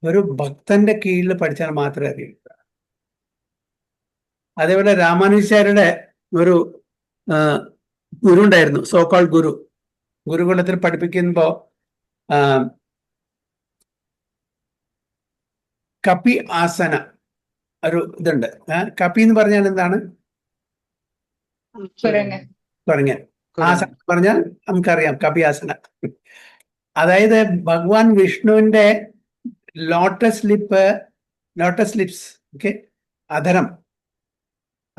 Speaker 1: ഒരു ഭക്തന്റെ കീഴിൽ പഠിച്ചാൽ മാത്രമേ അറിയൂ. അതേപോലെ രാമാനുജാചാര്യരുടെ ഒരു ഗുരു ഉണ്ടായിരുന്നു, സോക്കാൾ ഗുരു. ഗുരുകുലത്തിൽ പഠിപ്പിക്കുമ്പോ കപി ആസന ഒരു ഇതുണ്ട്. കപി എന്ന് പറഞ്ഞാൽ എന്താണ്? കുരങ്ങൻ. ആസന പറഞ്ഞാൽ നമുക്കറിയാം, കപി ആസന. അതായത് ഭഗവാൻ വിഷ്ണുവിന്റെ ലോട്ടസ് ലിപ്സ്, ഓക്കെ, അധരം,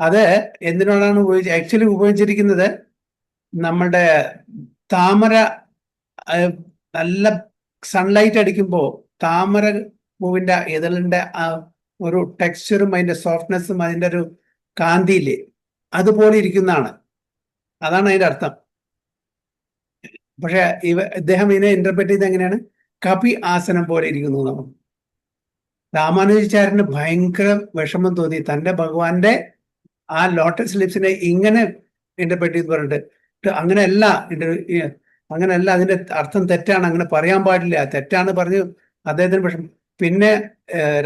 Speaker 1: അത് എന്തിനോടാണ് ആക്ച്വലി ഉപയോഗിച്ചിരിക്കുന്നത്? നമ്മുടെ താമര നല്ല സൺലൈറ്റ് അടിക്കുമ്പോൾ താമര പൂവിന്റെ ഇതളിന്റെ ആ ഒരു ടെക്സ്ചറും അതിന്റെ സോഫ്റ്റ്നെസ്സും അതിന്റെ ഒരു കാന്തിയില്ലേ, അതുപോലെ ഇരിക്കുന്നതാണ്. അതാണ് അതിന്റെ അർത്ഥം. പക്ഷെ ഇദ്ദേഹം ഇതിനെ ഇന്റർപ്രറ്റ് ചെയ്ത് എങ്ങനെയാണ്? കപി ആസനം പോലെ ഇരിക്കുന്നു എന്നാണ്. രാമാനുജാചാര്യന് ഭയങ്കര വിഷമം തോന്നി. തന്റെ ഭഗവാന്റെ ആ ലോട്ടസ് ലിപ്സിനെ ഇങ്ങനെ ഇന്റർപ്രറ്റ് ചെയ്ത് പറഞ്ഞിട്ട് അങ്ങനെയല്ല, അതിന്റെ അർത്ഥം തെറ്റാണ്, അങ്ങനെ പറയാൻ പാടില്ല, തെറ്റാണ് പറഞ്ഞു അദ്ദേഹത്തിന് വിഷമം. പിന്നെ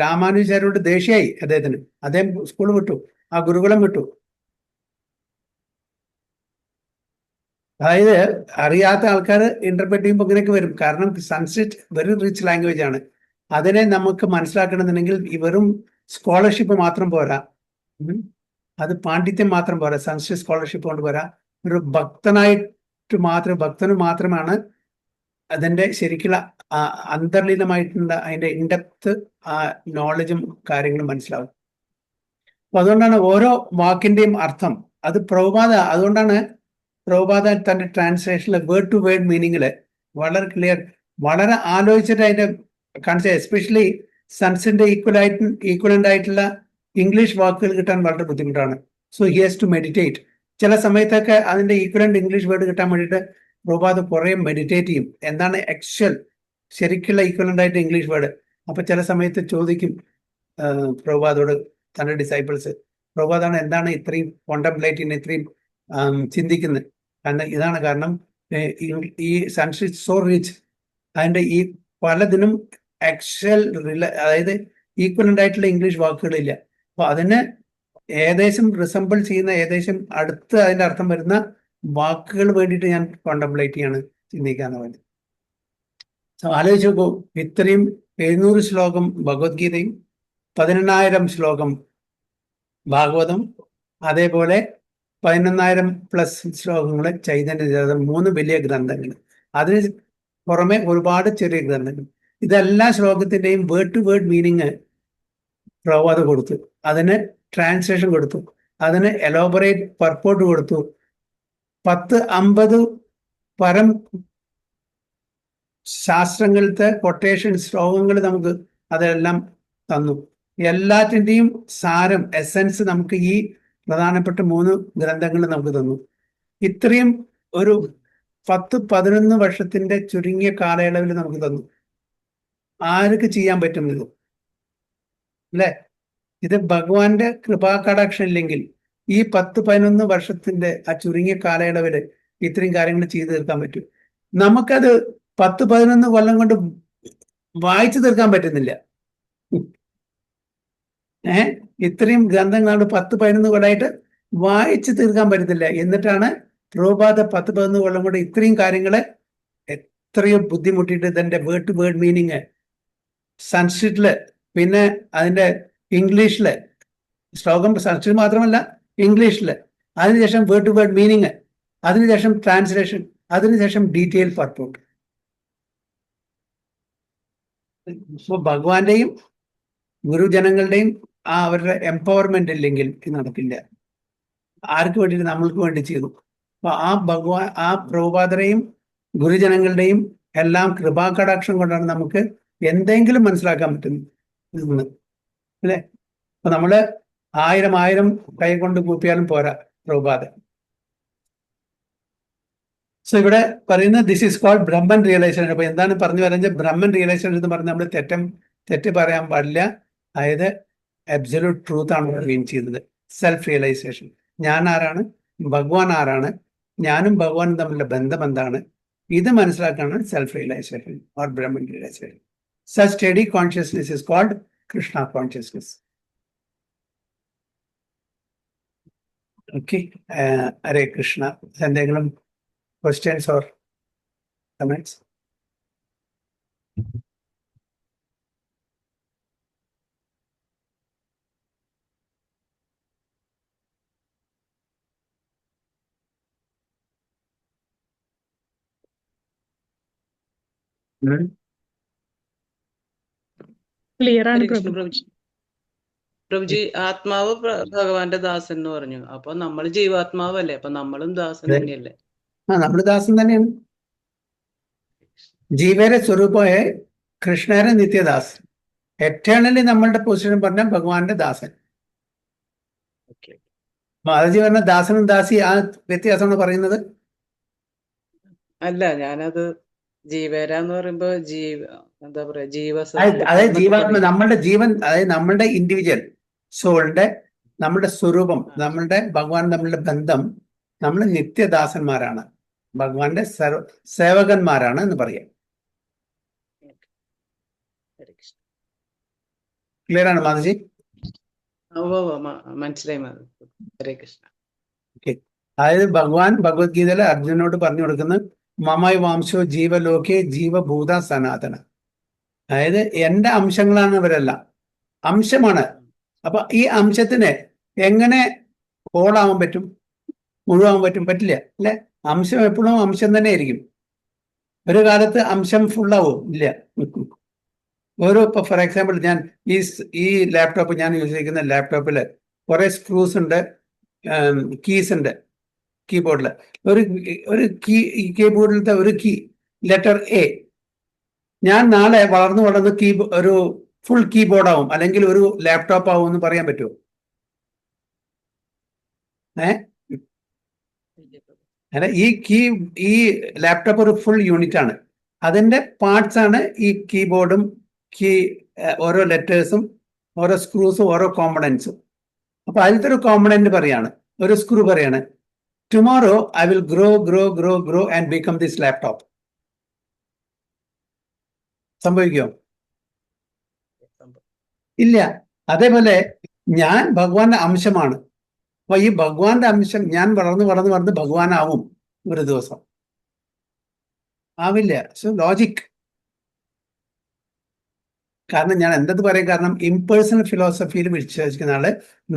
Speaker 1: രാമാനുജാചാര്യോട് ദേഷ്യായി അദ്ദേഹത്തിന്. അദ്ദേഹം സ്കൂൾ വിട്ടു, ആ ഗുരുകുലം വിട്ടു. അതായത് അറിയാത്ത ആൾക്കാർ ഇന്റർപ്രറ്റ് ചെയ്യുമ്പോൾ ഇങ്ങനെയൊക്കെ വരും. കാരണം സംസ്കൃത് വെരി റിച്ച് ലാംഗ്വേജ് ആണ്. അതിനെ നമുക്ക് മനസ്സിലാക്കണമെന്നുണ്ടെങ്കിൽ വെറും സ്കോളർഷിപ്പ് മാത്രം പോരാ, അത് പാണ്ഡിത്യം മാത്രം പോരാ, സംസ്കൃത് സ്കോളർഷിപ്പ് കൊണ്ട് പോരാ. ഒരു ഭക്തന് മാത്രമാണ് അതിന്റെ ശരിക്കുള്ള അന്തർലീനമായിട്ടുള്ള അതിന്റെ ഇൻഡെപ്ത് ആ നോളജും കാര്യങ്ങളും മനസ്സിലാവും. അപ്പൊ അതുകൊണ്ടാണ് ഓരോ വാക്കിന്റെയും അർത്ഥം അത് അതുകൊണ്ടാണ് പ്രഭുപാദ തന്റെ ട്രാൻസ്ലേഷനിലെ വേർഡ് ടു വേർഡ് മീനിങ്ങില് വളരെ ക്ലിയർ, വളരെ ആലോചിച്ചിട്ട് അതിന്റെ കാണിച്ച, എസ്പെഷ്യലി സൺസിന്റെ ഈക്വലന്റ് ആയിട്ടുള്ള ഇംഗ്ലീഷ് വാക്കുകൾ കിട്ടാൻ വളരെ ബുദ്ധിമുട്ടാണ്. So he has to meditate. ചില സമയത്തൊക്കെ അതിന്റെ ഈക്വലന്റ് ഇംഗ്ലീഷ് വേർഡ് കിട്ടാൻ വേണ്ടിയിട്ട് പ്രഭുപാദ കുറെ മെഡിറ്റേറ്റ് ചെയ്യും. എന്താണ് ആക്ച്വൽ ശരിക്കുള്ള ഈക്വലന്റ് ആയിട്ട് ഇംഗ്ലീഷ് വേർഡ്? അപ്പൊ ചില സമയത്ത് ചോദിക്കും പ്രഭുപാദോട് തന്റെ ഡിസൈപ്പിൾസ്, പ്രഭുപാദാണ് എന്താണ് ഇത്രയും കോണ്ടംപ്ലേറ്റ് ചെയ്യുന്നത്, ഇത്രയും ചിന്തിക്കുന്നത്? ഇതാണ് കാരണം, ഈ സംസ്കൃത് സോ റിച്ച്, അതിന്റെ ഈ പലതിനും ആക്ച്വൽ അതായത് ഈക്വലന്റ് ആയിട്ടുള്ള ഇംഗ്ലീഷ് വാക്കുകളില്ല. അപ്പൊ അതിന് ഏകദേശം റിസംബിൾ ചെയ്യുന്ന, ഏകദേശം അടുത്ത് അതിന്റെ അർത്ഥം വരുന്ന വാക്കുകൾ വേണ്ടിയിട്ട് ഞാൻ കോണ്ടംപ്ലേറ്റ് ചെയ്യാണ്, ചിന്തിക്കാന്ന് വേണ്ടി. സോ ആലോചിച്ച് നോക്കൂ, ഇത്രയും 700 ശ്ലോകം ഭഗവത്ഗീതയും 18,000 ശ്ലോകം ഭാഗവതം, അതേപോലെ 11,000+ ശ്ലോകങ്ങൾ ചൈതന്യചരിതം, 3 വലിയ ഗ്രന്ഥങ്ങൾ. അതിന് പുറമെ ഒരുപാട് ചെറിയ ഗ്രന്ഥങ്ങൾ. ഇതെല്ലാ ശ്ലോകത്തിന്റെയും word to word meaning Prabhupada കൊടുത്തു, അതിന് ട്രാൻസ്ലേഷൻ കൊടുത്തു, അതിന് എലോബറേറ്റ് പർപ്പോർട്ട് കൊടുത്തു. 10-50 പരം ശാസ്ത്രങ്ങളിലത്തെ കൊട്ടേഷൻ ശ്ലോകങ്ങൾ നമുക്ക് അതെല്ലാം തന്നു. എല്ലാറ്റിൻ്റെയും സാരം, എസൻസ് നമുക്ക് ഈ പ്രധാനപ്പെട്ട 3 ഗ്രന്ഥങ്ങൾ നമുക്ക് തന്നു. ഇത്രയും ഒരു 10-11 വർഷത്തിന്റെ ചുരുങ്ങിയ കാലയളവിൽ നമുക്ക് തന്നു. ആർക്ക് ചെയ്യാൻ പറ്റും ഇത്? അല്ലെ? ഇത് ഭഗവാന്റെ കൃപാകടാക്ഷം ഇല്ലെങ്കിൽ ഈ 10-11 വർഷത്തിന്റെ ആ ചുരുങ്ങിയ കാലയളവിൽ ഇത്രയും കാര്യങ്ങൾ ചെയ്തു തീർക്കാൻ പറ്റും. നമുക്കത് 10-11 കൊല്ലം കൊണ്ട് വായിച്ചു തീർക്കാൻ പറ്റുന്നില്ല. ഇത്രയും ഗ്രന്ഥങ്ങളാണ് 10-11 കൊല്ലമായിട്ട് വായിച്ചു തീർക്കാൻ പറ്റത്തില്ല. എന്നിട്ടാണ് പ്രഭുപാദ 10-11 കൊല്ലം കൊണ്ട് ഇത്രയും കാര്യങ്ങളെ എത്രയോ ബുദ്ധിമുട്ടിയിട്ട് ഇതിന്റെ വേർഡ് ടു വേർഡ് മീനിങ് സംസ്കൃതില്, പിന്നെ അതിന്റെ ഇംഗ്ലീഷില് ശ്ലോകം സംസ്കൃതം മാത്രമല്ല ഇംഗ്ലീഷില്, അതിനുശേഷം വേർഡ് ടു വേർഡ് മീനിങ്, അതിനുശേഷം ട്രാൻസ്ലേഷൻ, അതിനുശേഷം ഡീറ്റെയിൽ പർപ്പോർട്ട്. ഇപ്പൊ ഭഗവാന്റെയും ഗുരുജനങ്ങളുടെയും ആ അവരുടെ എംപവർമെന്റ് ഇല്ലെങ്കിൽ ഇത് നടക്കില്ല. ആർക്ക് വേണ്ടിയിട്ട്? നമ്മൾക്ക് വേണ്ടി ചെയ്തു. അപ്പൊ ആ പ്രഭുപാദരെയും ഗുരുജനങ്ങളുടെയും എല്ലാം കൃപാകടാക്ഷം കൊണ്ടാണ് നമുക്ക് എന്തെങ്കിലും മനസ്സിലാക്കാൻ പറ്റുന്നത്, അല്ലെ? അപ്പൊ നമ്മള് 1000 കൈ കൊണ്ട് കൂപ്പിയാലും പോരാ പ്രഭുപാദ. സോ ഇവിടെ പറയുന്നത് this is called Brahman realisation. അപ്പൊ എന്താണ് പറഞ്ഞു വരുന്നത്? ബ്രഹ്മൻ റിയലൈസേഷൻ എന്ന് പറഞ്ഞാൽ നമ്മൾ തെറ്റ് പറയാൻ പാടില്ല. അതായത് അബ്സല്യൂട്ട് ട്രൂത്ത് ആണ് മീൻ ചെയ്യുന്നത്. Self realisation. ഞാൻ ആരാണ്, ഭഗവാൻ ആരാണ്, ഞാനും ഭഗവാനും തമ്മിലുള്ള ബന്ധം എന്താണ്, ഇത് മനസ്സിലാക്കാനാണ് self realization or Brahman realization. Such steady consciousness is called Krishna consciousness. Okay, Hare Krishna. എന്തെങ്കിലും questions or comments?
Speaker 6: ക്ലിയർ ആണ്
Speaker 5: ഹരേ കൃഷ്ണ
Speaker 6: പ്രഭു.
Speaker 5: പ്രഭുജി. പ്രഭുജി, ആത്മാവ് ഭഗവാന്റെ ദാസൻ എന്ന് പറഞ്ഞു. അപ്പൊ നമ്മൾ ജീവാത്മാവല്ലേ? അപ്പൊ നമ്മളും ദാസൻ തന്നെയല്ലേ?
Speaker 1: നമ്മുടെ ദാസൻ തന്നെയാണ്. ജീവയുടെ സ്വരൂപമായ കൃഷ്ണയുടെ നിത്യദാസ്. എറ്റേണലി നമ്മളുടെ പൊസിഷൻ പറഞ്ഞാൽ ഭഗവാന്റെ ദാസൻ. മാതാജി പറഞ്ഞ ദാസനും ദാസി ആ വ്യത്യാസമാണ് പറയുന്നത്.
Speaker 5: അല്ല, ഞാനത് ജീവേര എന്ന് പറയുമ്പോ എന്താ പറയാ,
Speaker 1: അതായത് ജീവാത്മ, നമ്മളുടെ ജീവൻ, അതായത് നമ്മളുടെ ഇൻഡിവിജ്വൽ സോളിന്റെ, നമ്മളുടെ സ്വരൂപം, നമ്മളുടെ ഭഗവാൻ തമ്മിലുള്ള ബന്ധം, നമ്മൾ നിത്യദാസന്മാരാണ്, ഭഗവാന്റെ സേവകന്മാരാണ് എന്ന് പറയാം. ക്ലിയർ ആണ് മാതാജി?
Speaker 5: മനസ്സിലായി. ഹരേ കൃഷ്ണ.
Speaker 1: അതായത് ഭഗവാൻ ഭഗവത്ഗീതയിൽ അർജുനോട് പറഞ്ഞു കൊടുക്കുന്നത് മമൈ വാംശോ ജീവലോകെ ജീവഭൂത സനാതന. അതായത് എന്റെ അംശങ്ങളാണ് ഇവരെല്ലാം, അംശമാണ്. അപ്പൊ ഈ അംശത്തിന് എങ്ങനെ ഹോളാവാൻ പറ്റും, മുഴുവാൻ പറ്റും? പറ്റില്ല, അല്ലെ? അംശം എപ്പോഴും അംശം തന്നെ ആയിരിക്കും. ഒരു കാലത്ത് അംശം ഫുള്ളാവും ഇല്ല. ഇപ്പൊ ഫോർ എക്സാമ്പിൾ ഞാൻ ഈ ലാപ്ടോപ്പ് ഞാൻ യൂസ് ചെയ്യുന്ന ലാപ്ടോപ്പില് കുറെ സ്ക്രൂസ് ഉണ്ട്, കീസ് ഉണ്ട് കീബോർഡിൽ. ഒരു കീബോർഡിലത്തെ ഒരു കീ ലെറ്റർ എ ഞാൻ നാളെ വളർന്ന് ഒരു ഫുൾ കീബോർഡ് ആവും അല്ലെങ്കിൽ ഒരു ലാപ്ടോപ്പ് ആവും എന്ന് പറയാൻ പറ്റുമോ? അല്ല, ഈ ലാപ്ടോപ്പ് ഒരു ഫുൾ യൂണിറ്റ് ആണ്. അതിന്റെ പാർട്സ് ആണ് ഈ കീബോർഡും ഓരോ ലെറ്റേഴ്സും ഓരോ സ്ക്രൂസും ഓരോ കോമ്പണൻസും. അപ്പൊ അതിലത്തെ ഒരു കോമ്പണന്റ് പറയാണ്, ഒരു സ്ക്രൂ പറയാണ് tomorrow I will grow and become this laptop. സംഭവിക്കോ? ഇല്ല. അതേപോലെ ഞാൻ ഭഗവാന്റെ അംശമാണ്. അപ്പൊ ഈ ഭഗവാന്റെ അംശം ഞാൻ വളർന്ന് ഭഗവാനാവും ഒരു ദിവസം? ആവില്ല. So logic. കാരണം ഞാൻ എന്തത് പറയും, കാരണം ഇംപേഴ്സണൽ ഫിലോസഫിയിൽ വിശ്വസിക്കുന്ന ആള്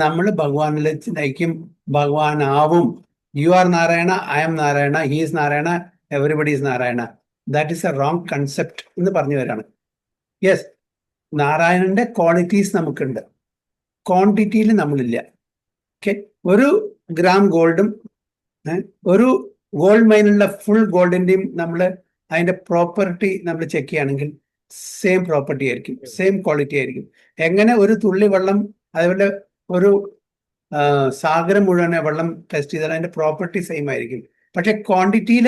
Speaker 1: നമ്മൾ ഭഗവാനിലേക്ക് നയിക്കും, ഭഗവാനാവും. You are Narayana, I am Narayana, he is Narayana, everybody is Narayana. That is a wrong concept എന്ന് പറഞ്ഞു വരാണ്. യെസ്, നാരായണന്റെ ക്വാളിറ്റീസ് നമുക്കുണ്ട്, ക്വാണ്ടിറ്റിയിൽ നമ്മളില്ല. ഓക്കെ, ഒരു ഗ്രാം ഗോൾഡും ഒരു ഗോൾഡ് മൈനുള്ള ഫുൾ ഗോൾഡിന്റെയും നമ്മൾ അതിന്റെ പ്രോപ്പർട്ടി നമ്മൾ ചെക്ക് ചെയ്യുകയാണെങ്കിൽ സെയിം പ്രോപ്പർട്ടി ആയിരിക്കും, സെയിം ക്വാളിറ്റി ആയിരിക്കും. എങ്ങനെ ഒരു തുള്ളി വെള്ളം, അതേപോലെ ഒരു സാഗരം മുഴുവൻ വെള്ളം ടെസ്റ്റ് ചെയ്താൽ അതിന്റെ പ്രോപ്പർട്ടി സെയിം ആയിരിക്കും. പക്ഷെ ക്വാണ്ടിറ്റിയിൽ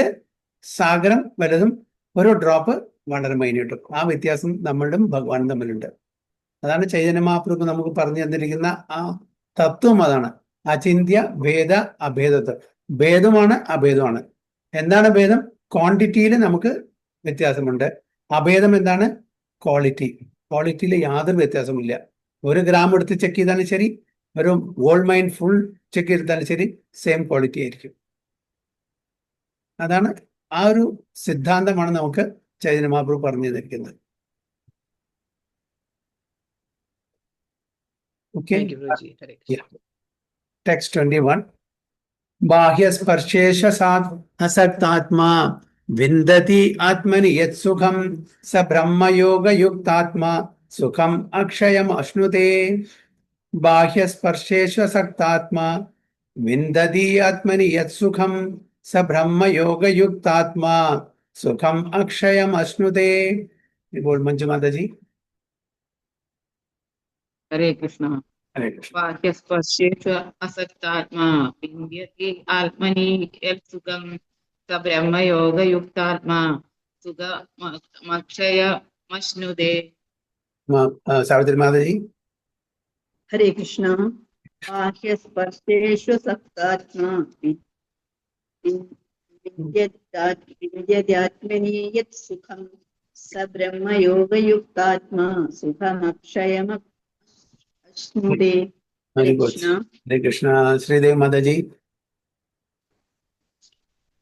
Speaker 1: സാഗരം വലുതും ഒരു ഡ്രോപ്പ് വളരെ മൈന്യൂട്ടും. ആ വ്യത്യാസം നമ്മളും ഭഗവാനും തമ്മിലുണ്ട്. അതാണ് ചൈതന്യ മഹാപ്രഭു നമുക്ക് പറഞ്ഞു തന്നിരിക്കുന്ന ആ തത്വം. അതാണ് അചിന്ത്യ ഭേദ അഭേദത്വം. ഭേദമാണ് അഭേദമാണ്. എന്താണ് ഭേദം? ക്വാണ്ടിറ്റിയിൽ നമുക്ക് വ്യത്യാസമുണ്ട്. അഭേദം എന്താണ്? ക്വാളിറ്റി. ക്വാളിറ്റിയിൽ യാതൊരു വ്യത്യാസമില്ല. 1 ഗ്രാം എടുത്ത് ചെക്ക് ചെയ്താലും ശരി, ഒരു ഗോൾഡ് മൈൻ ഫുൾ ചെക്ക് ചെയ്താലും ശരി, സെയിം ക്വാളിറ്റി ആയിരിക്കും. അതാണ് ആ ഒരു സിദ്ധാന്തമാണ് നമുക്ക് ചൈതന്യ മഹാപ്രഭു പറഞ്ഞു തന്നിരിക്കുന്നത്. Okay.
Speaker 5: Thank you, Guruji. Hare Krishna.
Speaker 1: Yeah. Text 21. Bahya sparshesha asaktatma vindati atmani yat sukham sa brahma yoga yuktatma sukham akshayam ashnute. Bahya sparshesha asaktatma vindati atmani yat sukham sa brahma yoga yuktatma sukham akshayam ashnute. बोल मंजू माता जी.
Speaker 2: हरे कृष्ण.
Speaker 1: हरे कृष्ण.
Speaker 2: बाह्यस्पर्शेषु असक्तात्मा विन्द्यते आत्मनि यत्सुखं स ब्रह्मयोगयुक्तात्मा सुखमक्षयमश्नुते.
Speaker 1: सावित्री माता जी.
Speaker 3: हरे कृष्ण. बाह्यस्पर्शेषु सक्तात्मा विन्द्यत्यात्मनि यत् सुखं स ब्रह्मयोगयुक्तात्मा सुखमक्षयमश्नुते.
Speaker 1: Very good. Hare Krishna. Sridevi Mata ji.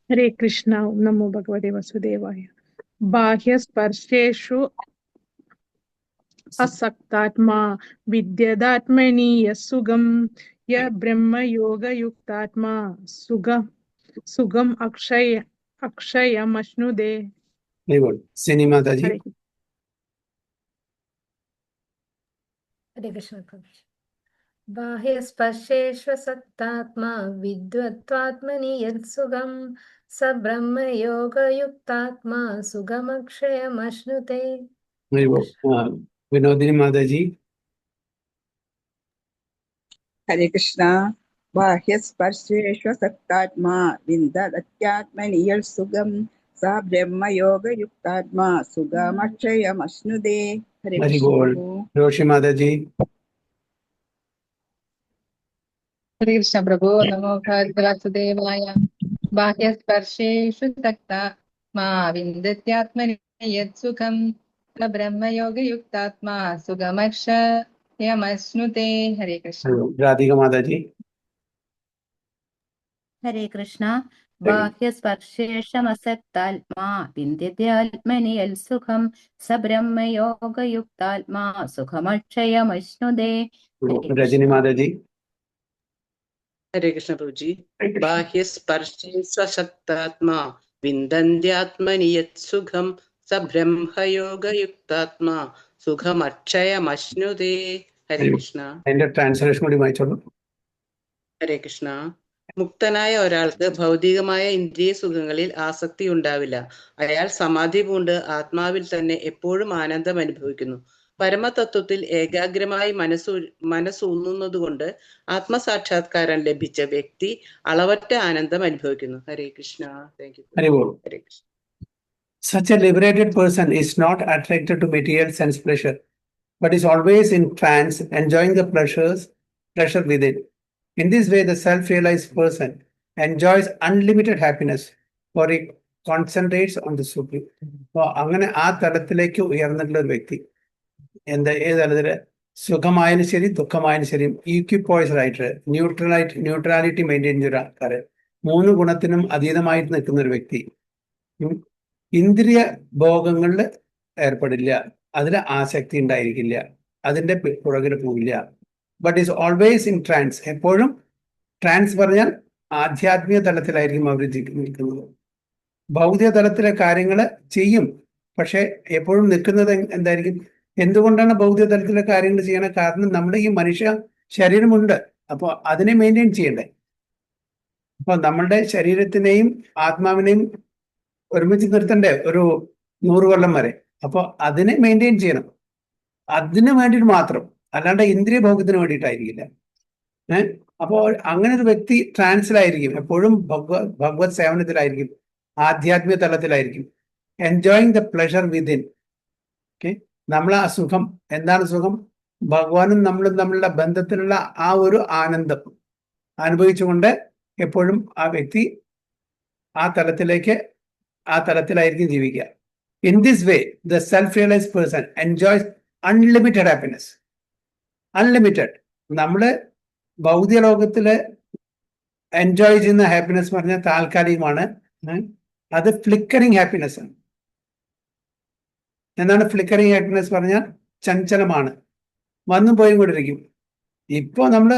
Speaker 6: हरे कृष्ण. ओम नमो भगवते वासुदेवाय. बाह्य स्पर्शेषु असक्तात्मा विद्यदात्मनि यस्सुगम य ब्रह्म योग युक्तात्मा सुगम अक्षयमश्नुते.
Speaker 1: Very good. Sini Mata ji.
Speaker 6: Hare
Speaker 8: Hare Krishna प्रभु. बाह्यस्पर्शेषु सक्तात्मा विद्वत्वात्मनि यत्सुखं स ब्रह्मयोगयुक्तात्मा सुखमक्षयमश्नुते.
Speaker 1: Very good. Vinodini Mata ji.
Speaker 3: हरे कृष्ण. बाह्यस्पर्शेषु सक्तात्मा विन्दत्यात्मनि यत्सुखं स ब्रह्मयोगयुक्तात्मा सुखमक्षयमश्नुते. हरे
Speaker 1: Very
Speaker 3: Krishna.
Speaker 1: good. Roshi Mata ji.
Speaker 4: हरे कृष्ण प्रभु. नमो भगवते वासुदेवाय. बाह्यस्पर्शेषु सक्तात्मा विन्दत्यात्मनि यत्सुखं स ब्रह्मयोगयुक्तात्मा सुखमक्षयमश्नुते. हरे कृष्ण.
Speaker 1: Radhika Mata ji.
Speaker 7: हरे कृष्ण. बाह्यस्पर्शेषमसक्तात्मा विन्दत्यात्मनि यत्सुखं स ब्रह्मयोगयुक्तात्मा सुखमक्षयमश्नुते.
Speaker 1: Rajini Mata ji.
Speaker 5: Hare Krishna Prabhuji. Bahya sparshe swasaktatma vindandyatmani yat sukham sa brahma yoga yuktatma sukham akshayam ashnude. Hare Krishna.
Speaker 1: അതിന്റെ translation കൂടി വായിച്ചോളൂ.
Speaker 5: ഹരേ കൃഷ്ണ. മുക്തനായ ഒരാൾക്ക് ഭൗതികമായ ഇന്ദ്രിയ സുഖങ്ങളിൽ ആസക്തി ഉണ്ടാവില്ല. അയാൾ സമാധി പൂണ്ട് ആത്മാവിൽ തന്നെ എപ്പോഴും ആനന്ദം അനുഭവിക്കുന്നു. പരമതത്വത്തിൽ ഏകാഗ്രമായി മനസ്സൂന്നുന്നതുകൊണ്ട് ആത്മസാക്ഷാത്കാരം ലഭിച്ച വ്യക്തി അളവറ്റ ആനന്ദം അനുഭവിക്കുന്നു. ഹരേ കൃഷ്ണ. Thank you.
Speaker 1: ഹരി ബോൾ.
Speaker 5: Hare Krishna.
Speaker 1: Such a liberated person is not attracted to material sense pleasure, but is always in trance, enjoying the pleasure within. In this way, the self-realized person enjoys unlimited happiness, for he concentrates on the Supreme. അപ്പോൾ അങ്ങനെ ആ തലത്തിലേക്ക് ഉയർന്നിട്ടുള്ള ഒരു വ്യക്തി ഏത് തലത്തില് സുഖമായാലും ശരി ദുഃഖമായാലും ശരി ഈക്വിപ്പോയ്സ് ആയിട്ട് ന്യൂട്രാലിറ്റി മെയിൻറ്റെയിൻ ചെയ്യുന്ന ആൾക്കാര്, 3 ഗുണത്തിനും അതീതമായിട്ട് നിൽക്കുന്ന ഒരു വ്യക്തി ഇന്ദ്രിയ ഭോഗങ്ങളിൽ ഏർപ്പെടില്ല, അതിൽ ആസക്തി ഉണ്ടായിരിക്കില്ല, അതിന്റെ പുറകിൽ പോവില്ല. But is always in trance. എപ്പോഴും ട്രാൻസ് പറഞ്ഞാൽ ആധ്യാത്മിക തലത്തിലായിരിക്കും അവർ നിൽക്കുന്നത്. ഭൗതിക തലത്തിലെ കാര്യങ്ങൾ ചെയ്യും, പക്ഷെ എപ്പോഴും നിൽക്കുന്നത് എന്തായിരിക്കും? എന്തുകൊണ്ടാണ് ഭൗതിക തലത്തിലെ കാര്യങ്ങൾ ചെയ്യണത്? കാരണം നമ്മുടെ ഈ മനുഷ്യ ശരീരമുണ്ട്, അപ്പോൾ അതിനെ മെയിൻറ്റെയിൻ ചെയ്യണ്ടേ. അപ്പൊ നമ്മളുടെ ശരീരത്തിനെയും ആത്മാവിനെയും ഒരുമിച്ച് നിർത്തണ്ടേ ഒരു 100 കൊല്ലം വരെ. അപ്പോൾ അതിനെ മെയിൻറ്റെയിൻ ചെയ്യണം, അതിന് വേണ്ടിയിട്ട് മാത്രം, അല്ലാണ്ട് ഇന്ദ്രിയ ഭോഗത്തിന് വേണ്ടിയിട്ടായിരിക്കില്ല. അപ്പോൾ അങ്ങനെ ഒരു വ്യക്തി ട്രാൻസിലായിരിക്കും, എപ്പോഴും ഭഗവത് സേവനത്തിലായിരിക്കും. ആധ്യാത്മിക തലത്തിലായിരിക്കും. Enjoying the pleasure within. Okay, നമ്മൾ ആ സുഖം, എന്താണ് സുഖം? ഭഗവാനും നമ്മളും തമ്മിലുള്ള ബന്ധത്തിലുള്ള ആ ഒരു ആനന്ദം അനുഭവിച്ചുകൊണ്ട് എപ്പോഴും ആ വ്യക്തി ആ തലത്തിലായിരിക്കും ജീവിക്കുക. In this way the self realised person enjoys unlimited happiness. Unlimited. നമ്മള് ഭൗതിക ലോകത്തില് എൻജോയ് ചെയ്യുന്ന ഹാപ്പിനെസ് പറഞ്ഞാൽ താൽക്കാലികമാണ്. അത് ഫ്ലിക്കറിങ് ഹാപ്പിനെസ് ആണ്. എന്താണ് ഫ്ലിക്കറിങ് ഹാപ്പിനെസ് പറഞ്ഞാൽ? ചഞ്ചലമാണ്, വന്നും പോയും കൊണ്ടിരിക്കും. ഇപ്പോ നമ്മള്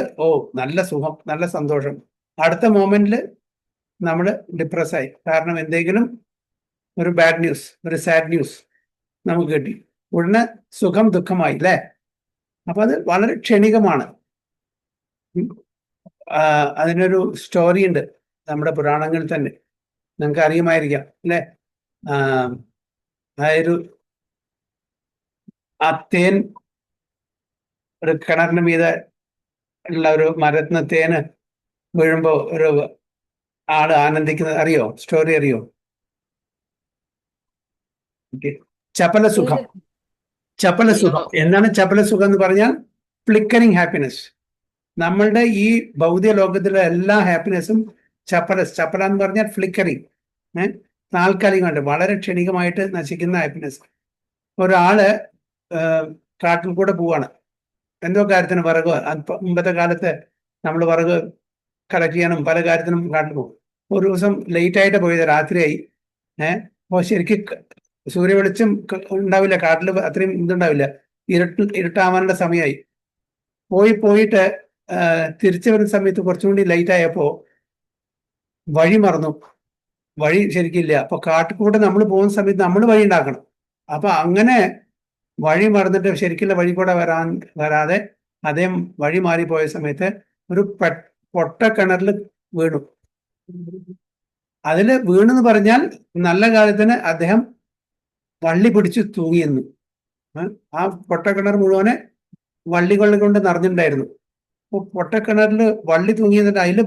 Speaker 1: നല്ല സുഖം, നല്ല സന്തോഷം, അടുത്ത മൊമെന്റില് നമ്മൾ ഡിപ്രസ്സായി. കാരണം എന്തെങ്കിലും ഒരു ബാഡ് ന്യൂസ്, ഒരു സാഡ് ന്യൂസ് നമുക്ക് കിട്ടി, ഉടനെ സുഖം ദുഃഖമായി അല്ലേ? അപ്പൊ അത് വളരെ ക്ഷണികമാണ്. അതിനൊരു സ്റ്റോറി ഉണ്ട് നമ്മുടെ പുരാണങ്ങളിൽ തന്നെ, നിങ്ങൾക്ക് അറിയുമായിരിക്കാം അല്ലെ? അതായത് ആ തേൻ, ഒരു കിണറിന് മീതെ ഉള്ള ഒരു മരത്തിന് തേന് വീഴുമ്പോ ഒരു ആള് ആനന്ദിക്കുന്നത് അറിയോ? സ്റ്റോറി അറിയോ? ചപലസുഖം. ചപലസുഖം എന്താണ് ചപലസുഖം എന്ന് പറഞ്ഞാൽ? Flickering happiness. നമ്മളുടെ ഈ ഭൗതിക ലോകത്തിലെ എല്ലാ ഹാപ്പിനെസ്സും ചപല എന്ന് പറഞ്ഞാൽ ഫ്ലിക്കറിങ്, താൽക്കാലികമായിട്ട് വളരെ ക്ഷണികമായിട്ട് നശിക്കുന്ന ഹാപ്പിനെസ്. ഒരാള് കാട്ടിൽ കൂടെ പോവാണ്, എന്തോ കാര്യത്തിന് വിറക്, മുമ്പത്തെ കാലത്ത് നമ്മൾ വിറക് കളക്ട് ചെയ്യാനും പല കാര്യത്തിനും കാട്ടിൽ പോകും. ഒരു ദിവസം ലേറ്റ് ആയിട്ട് പോയത്, രാത്രിയായി. അപ്പോൾ ശരിക്കും സൂര്യ വെളിച്ചം ഉണ്ടാവില്ല, കാട്ടിൽ അത്രയും ഇതുണ്ടാവില്ല, ഇരുട്ടാവാനുള്ള സമയമായി. പോയിട്ട് തിരിച്ചു വരുന്ന സമയത്ത് കുറച്ചും കൂടി ലേറ്റ് ആയപ്പോ വഴി മറന്നു. വഴി ശരിക്കില്ല. അപ്പൊ കാട്ടിൽ കൂടെ നമ്മൾ പോകുന്ന സമയത്ത് നമ്മൾ വഴി ഉണ്ടാക്കണം. അപ്പൊ അങ്ങനെ വഴി മറന്നിട്ട് ശരിക്കുള്ള വഴി കൂടെ വരാതെ അദ്ദേഹം വഴി മാറിപ്പോയ സമയത്ത് ഒരു പൊട്ട കിണറിൽ വീണു. അതില് വീണെന്ന് പറഞ്ഞാൽ നല്ല കാലത്തിന് അദ്ദേഹം വള്ളി പിടിച്ചു തൂങ്ങിയെന്നു. ആ പൊട്ടക്കിണർ മുഴുവനെ വള്ളികൾ കൊണ്ട് നിറഞ്ഞിട്ടുണ്ടായിരുന്നു. അപ്പൊ പൊട്ടക്കിണറിൽ വള്ളി തൂങ്ങിയെന്നിട്ട് അതിൽ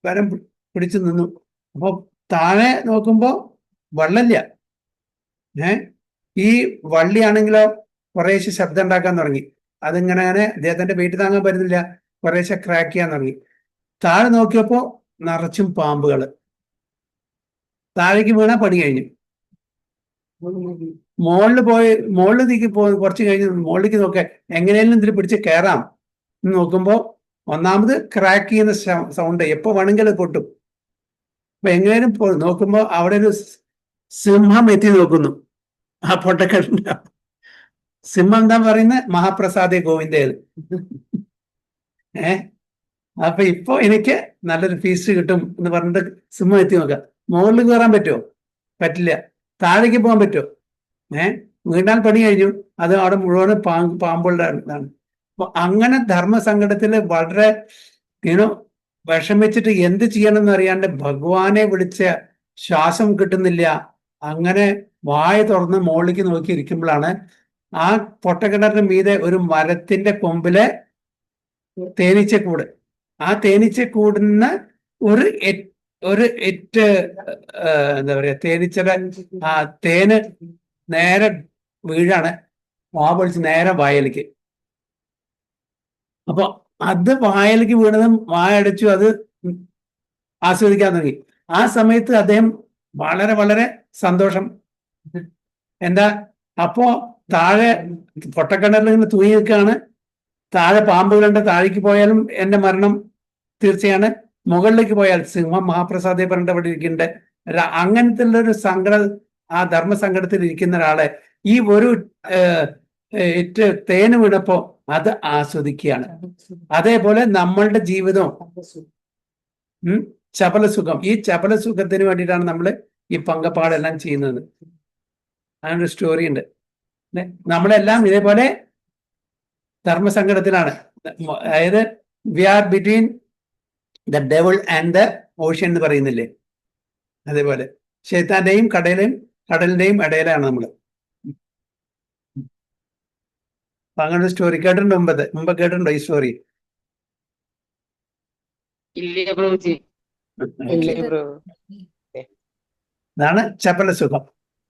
Speaker 1: വരം പിടിച്ചു നിന്നു. അപ്പൊ താഴെ നോക്കുമ്പോ വെള്ളമില്ല. ഈ വള്ളിയാണെങ്കിലോ കുറേശ്ശെ ശബ്ദം ഉണ്ടാക്കാൻ തുടങ്ങി. അതിങ്ങനെ അദ്ദേഹത്തിന്റെ വെയിറ്റ് താങ്ങാൻ പറ്റുന്നില്ല, കുറേശ്ശെ ക്രാക്ക് ചെയ്യാൻ തുടങ്ങി. താഴെ നോക്കിയപ്പോ നിറച്ചും പാമ്പുകൾ. താഴേക്ക് വീണാ പണി കഴിഞ്ഞു. മുകളിലേക്ക് പോയി കുറച്ച് കഴിഞ്ഞ് മുകളിലേക്ക് നോക്കാൻ എങ്ങനെയാലും ഇതിൽ പിടിച്ച് കയറാം എന്ന് നോക്കുമ്പോ ഒന്നാമത് ക്രാക്ക് ചെയ്യുന്ന സൗണ്ട്, എപ്പോ വേണമെങ്കിലും പൊട്ടും. അപ്പൊ എങ്ങനെയും നോക്കുമ്പോ അവിടെ ഒരു സിംഹം എത്തി നോക്കുന്നു ആ പൊട്ടക്കിണറിന്റെ. സിംഹം എന്താ പറയുന്നത്? മഹാപ്രസാദേ ഗോവിന്ദേത്. അപ്പൊ ഇപ്പൊ എനിക്ക് നല്ലൊരു ഫീസ്റ്റ് കിട്ടും എന്ന് പറഞ്ഞിട്ട് സിംഹം എത്തി നോക്കാം. മുകളിൽ കയറാൻ പറ്റുമോ? പറ്റില്ല. താഴേക്ക് പോകാൻ പറ്റുമോ? വീണ്ടാൽ പണി കഴിഞ്ഞു. അത് അവിടെ മുഴുവൻ പാമ്പുകളുടെ ഇതാണ്. അപ്പൊ അങ്ങനെ ധർമ്മസങ്കടത്തില് വളരെ വിഷമിച്ചിട്ട് എന്ത് ചെയ്യണമെന്ന് അറിയാണ്ട് ഭഗവാനെ വിളിച്ച ശ്വാസം കിട്ടുന്നില്ല. അങ്ങനെ വായ തുറന്ന് മുകളിലേക്ക് നോക്കി ഇരിക്കുമ്പോഴാണ് ആ പൊട്ടക്കിണറിന് മീതെ ഒരു മരത്തിന്റെ കൊമ്പിലെ തേനീച്ചക്കൂട്. ആ തേനീച്ചക്കൂടിന് ഒരു എന്താ പറയാ, തേനീച്ചയുടെ ആ തേന് നേരെ വീഴാണ്, വാ പൊളിച്ച് നേരെ വായലേക്ക്. അപ്പൊ അത് വായലേക്ക് വീണതും വായടച്ചു, അത് ആസ്വദിക്കാൻ തുടങ്ങി. ആ സമയത്ത് അദ്ദേഹം വളരെ വളരെ സന്തോഷം. എന്താ? അപ്പോ താഴെ പൊട്ടക്കിണറിൽ ഇങ്ങനെ തൂങ്ങി നിൽക്കുകയാണ്. താഴെ പാമ്പുകളുണ്ട്, താഴേക്ക് പോയാലും എന്റെ മരണം തീർച്ചയാണ്. മുകളിലേക്ക് പോയാൽ സിംഹം മഹാപ്രസാദെ പറഞ്ഞിട്ട് അവിടെ ഇരിക്കുന്നുണ്ട്. അങ്ങനത്തെ ഉള്ളൊരു ആ ധർമ്മസങ്കടത്തിൽ ഇരിക്കുന്ന ഒരാളെ ഈ ഒരു തേന് വീണപ്പോ അത് ആസ്വദിക്കുകയാണ്. അതേപോലെ നമ്മളുടെ ജീവിതം ചപലസുഖം. ഈ ചപലസുഖത്തിന് വേണ്ടിയിട്ടാണ് നമ്മൾ ഈ പങ്കപ്പാടെല്ലാം ചെയ്യുന്നത്. അങ്ങനൊരു സ്റ്റോറി ഉണ്ട്. നമ്മളെല്ലാം ഇതേപോലെ ധർമ്മസങ്കടത്തിലാണ്. അതായത് we are between the devil and the ocean എന്ന് പറയുന്നില്ലേ, അതേപോലെ ശൈത്താന്റെയും കടലിന്റെയും ഇടയിലാണ് നമ്മൾ. അങ്ങനെ സ്റ്റോറി കേട്ടിട്ടുണ്ടോ? മുമ്പ് കേട്ടിട്ടുണ്ടോ ഈ സ്റ്റോറി?
Speaker 2: ഇല്ല പ്രഭുജി.
Speaker 1: അതാണ് ചപല സുഖം.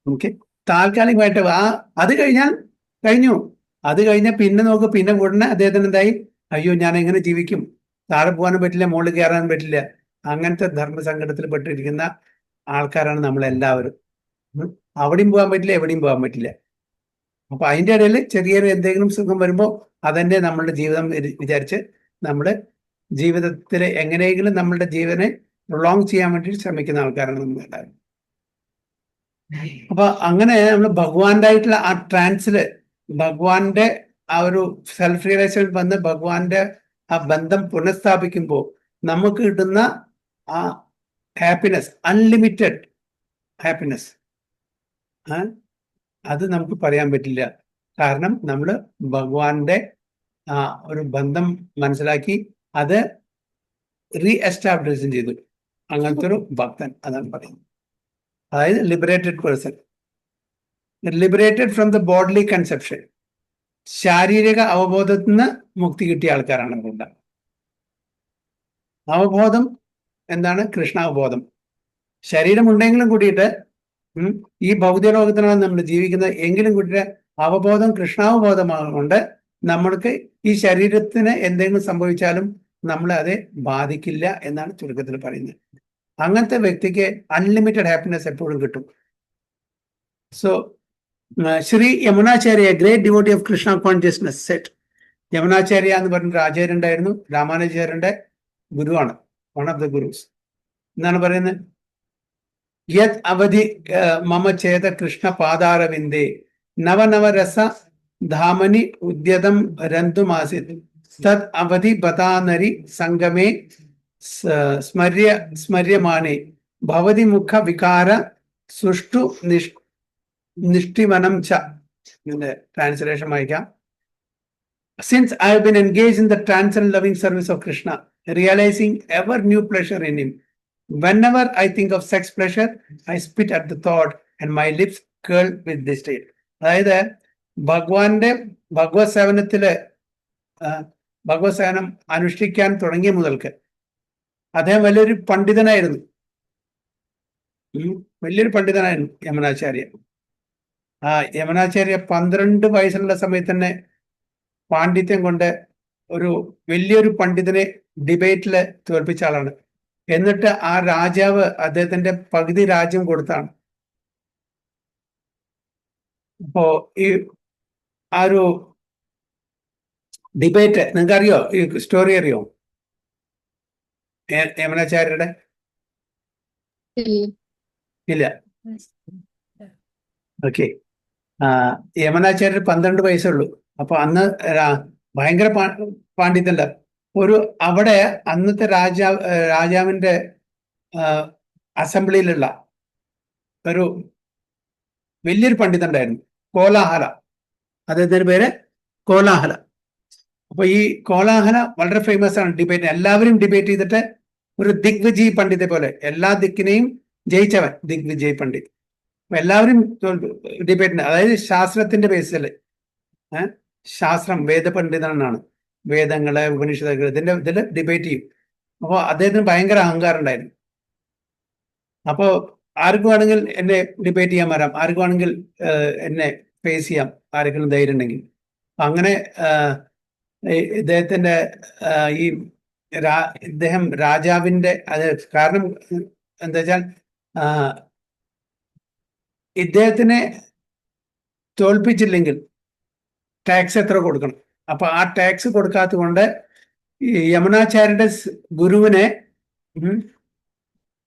Speaker 1: ഓക്കെ, താൽക്കാലികമായിട്ട് അത് കഴിഞ്ഞാൽ കഴിഞ്ഞു. അത് കഴിഞ്ഞാൽ പിന്നെ നോക്ക്, പിന്നെ ഉടനെ അദ്ദേഹത്തിന് എന്തായി, അയ്യോ ഞാൻ എങ്ങനെ ജീവിക്കും, താഴെ പോകാനും പറ്റില്ല, മുകളിൽ കയറാനും പറ്റില്ല. അങ്ങനത്തെ ധർമ്മസങ്കടത്തിൽ പെട്ടിരിക്കുന്ന ആൾക്കാരാണ് നമ്മളെല്ലാവരും. അവിടെയും പോകാൻ പറ്റില്ല, എവിടെയും പോകാൻ പറ്റില്ല. അപ്പൊ അതിൻ്റെ ഇടയിൽ ചെറിയൊരു എന്തെങ്കിലും സുഖം വരുമ്പോൾ അതന്നെ നമ്മളുടെ ജീവിതം വിചാരിച്ച് നമ്മുടെ ജീവിതത്തിൽ എങ്ങനെയെങ്കിലും നമ്മളുടെ ജീവനെ പ്രൊളോങ് ചെയ്യാൻ വേണ്ടി ശ്രമിക്കുന്ന ആൾക്കാരാണ് നമ്മളെല്ലാവരും. അപ്പൊ അങ്ങനെ നമ്മൾ ഭഗവാന്റെ ആയിട്ടുള്ള ആ ട്രാൻസില്, ഭഗവാന്റെ ആ ഒരു സെൽഫ് റിയലൈസേഷൻ വന്ന് ഭഗവാന്റെ ആ ബന്ധം പുനഃസ്ഥാപിക്കുമ്പോൾ നമുക്ക് കിട്ടുന്ന ആ ഹാപ്പിനെസ്, അൺലിമിറ്റഡ് ഹാപ്പിനെസ്, അത് നമുക്ക് പറയാൻ പറ്റില്ല. കാരണം നമ്മൾ ഭഗവാന്റെ ആ ഒരു ബന്ധം മനസ്സിലാക്കി അത് റീ എസ്റ്റാബ്ലിഷ് ചെയ്തു. അങ്ങനത്തെ ഒരു ഭക്തൻ, അതാണ് പറയുന്നത്. അതായത് liberated person, liberated from the bodily conception. ശാരീരിക അവബോധത്തിൽ നിന്ന് മുക്തി കിട്ടിയ ആൾക്കാരാണ് അതുകൊണ്ട്. അവബോധം എന്താണ്? കൃഷ്ണാവബോധം. ശരീരം ഉണ്ടെങ്കിലും കൂടിയിട്ട് ഈ ഭൗതിക ലോകത്തിനാണ് നമ്മൾ ജീവിക്കുന്നത് എങ്കിലും കൂടിയിട്ട് അവബോധം കൃഷ്ണാവബോധമാകൊണ്ട് നമ്മൾക്ക് ഈ ശരീരത്തിന് എന്തെങ്കിലും സംഭവിച്ചാലും നമ്മളെ അത് ബാധിക്കില്ല എന്നാണ് ചുരുക്കത്തിൽ പറയുന്നത്. അങ്ങനത്തെ വ്യക്തിക്ക് അൺലിമിറ്റഡ് ഹാപ്പിനെസ് എപ്പോഴും കിട്ടും. So Shri Yamunacharya, great devotee of Krishna consciousness, set. Yamunacharya എന്ന് പറഞ്ഞൊരു ആചാര്യണ്ടായിരുന്നു, രാമാനുജാചാര്യന്റെ ഗുരുവാണ്, വൺ ഓഫ് ദ ഗുരുസ്. എന്നാണ് പറയുന്നത്, യത് അവധി മമ ചേത കൃഷ്ണ പാദാരവിന്ദേ നവനവരസ ധാമനി ഉദ്യതം രന്തുമാസിത് തത് അവധി ബതാനരി സംഗമേ സ്മര്യമാനേ ഭവതി മുഖ വികാര സുഷ്ടു നിഷ്ഠിവനം ച. ട്രാൻസ്ലേഷൻ വായിക്കാം. Since I have been engaged in the transcendent loving service of Krishna, realizing ever new pleasure in him, whenever I think of sex pleasure, I spit at the thought and my lips curl with disdain. അതായത് ഭഗവാന്റെ ഭഗവത് സേവനത്തില് ഭഗവത് സേവനം അനുഷ്ഠിക്കാൻ തുടങ്ങിയ മുതൽക്ക് അദ്ദേഹം വലിയൊരു പണ്ഡിതനായിരുന്നു, യമുനാചാര്യ. യമുനാചാര്യ 12 വയസ്സുള്ള സമയത്ത് തന്നെ പാണ്ഡിത്യം കൊണ്ട് ഒരു വലിയൊരു പണ്ഡിതനെ ഡിബേറ്റില് തോൽപ്പിച്ച ആളാണ്. എന്നിട്ട് ആ രാജാവ് അദ്ദേഹത്തിന്റെ പകുതി രാജ്യം കൊടുത്താണ്. അപ്പോ ഈ ആ ഒരു ഡിബേറ്റ് നിങ്ങൾക്കറിയോ? ഈ സ്റ്റോറി അറിയോ യമുനാചാര്യരുടെ? ഇല്ല. ഓക്കെ. യമുനാചാര്യർ 12 വയസ്സുള്ളൂ. അപ്പൊ അന്ന് ഭയങ്കര പാണ്ഡിത്യല്ല. അവിടെ അന്നത്തെ രാജാവിന്റെ അസംബ്ലിയിലുള്ള ഒരു വലിയൊരു പണ്ഡിതണ്ടായിരുന്നു, കോലാഹല. അദ്ദേഹത്തിന്റെ പേര് കോലാഹല. അപ്പൊ ഈ കോലാഹല വളരെ ഫേമസ് ആണ് ഡിബേറ്റ്. എല്ലാവരും ഡിബേറ്റ് ചെയ്തിട്ട് ഒരു ദിഗ്വിജയ് പണ്ഡിതെ പോലെ എല്ലാ ദിക്കിനെയും ജയിച്ചവൻ ദിഗ്വിജയ് പണ്ഡിറ്റ്. അപ്പൊ എല്ലാവരും ഡിബേറ്റിന്, അതായത് ശാസ്ത്രത്തിന്റെ ബേസിൽ, ശാസ്ത്രം വേദപണ്ഡിതനാണ്, വേദങ്ങള് ഉപനിഷത്തുകൾ ഇതിൽ ഡിബേറ്റ് ചെയ്യും. അപ്പോൾ അദ്ദേഹത്തിന് ഭയങ്കര അഹങ്കാരം ഉണ്ടായിരുന്നു. അപ്പോൾ ആർക്കും വേണമെങ്കിൽ എന്നെ ഡിബേറ്റ് ചെയ്യാൻ വരാം, ആർക്കും വേണമെങ്കിൽ എന്നെ ഫേസ് ചെയ്യാം, ആരെങ്കിലും ധൈര്യം ഉണ്ടെങ്കിൽ. അങ്ങനെ ഇദ്ദേഹത്തിന്റെ ഇദ്ദേഹം രാജാവിന്റെ കാരണം എന്താ വെച്ചാൽ ഇദ്ദേഹത്തിനെ തോൽപ്പിച്ചില്ലെങ്കിൽ ടാക്സ് എത്ര കൊടുക്കണം. അപ്പൊ ആ ടാക്സ് കൊടുക്കാത്തത് കൊണ്ട് യമുനാചാര്യന്റെ ഗുരുവിനെ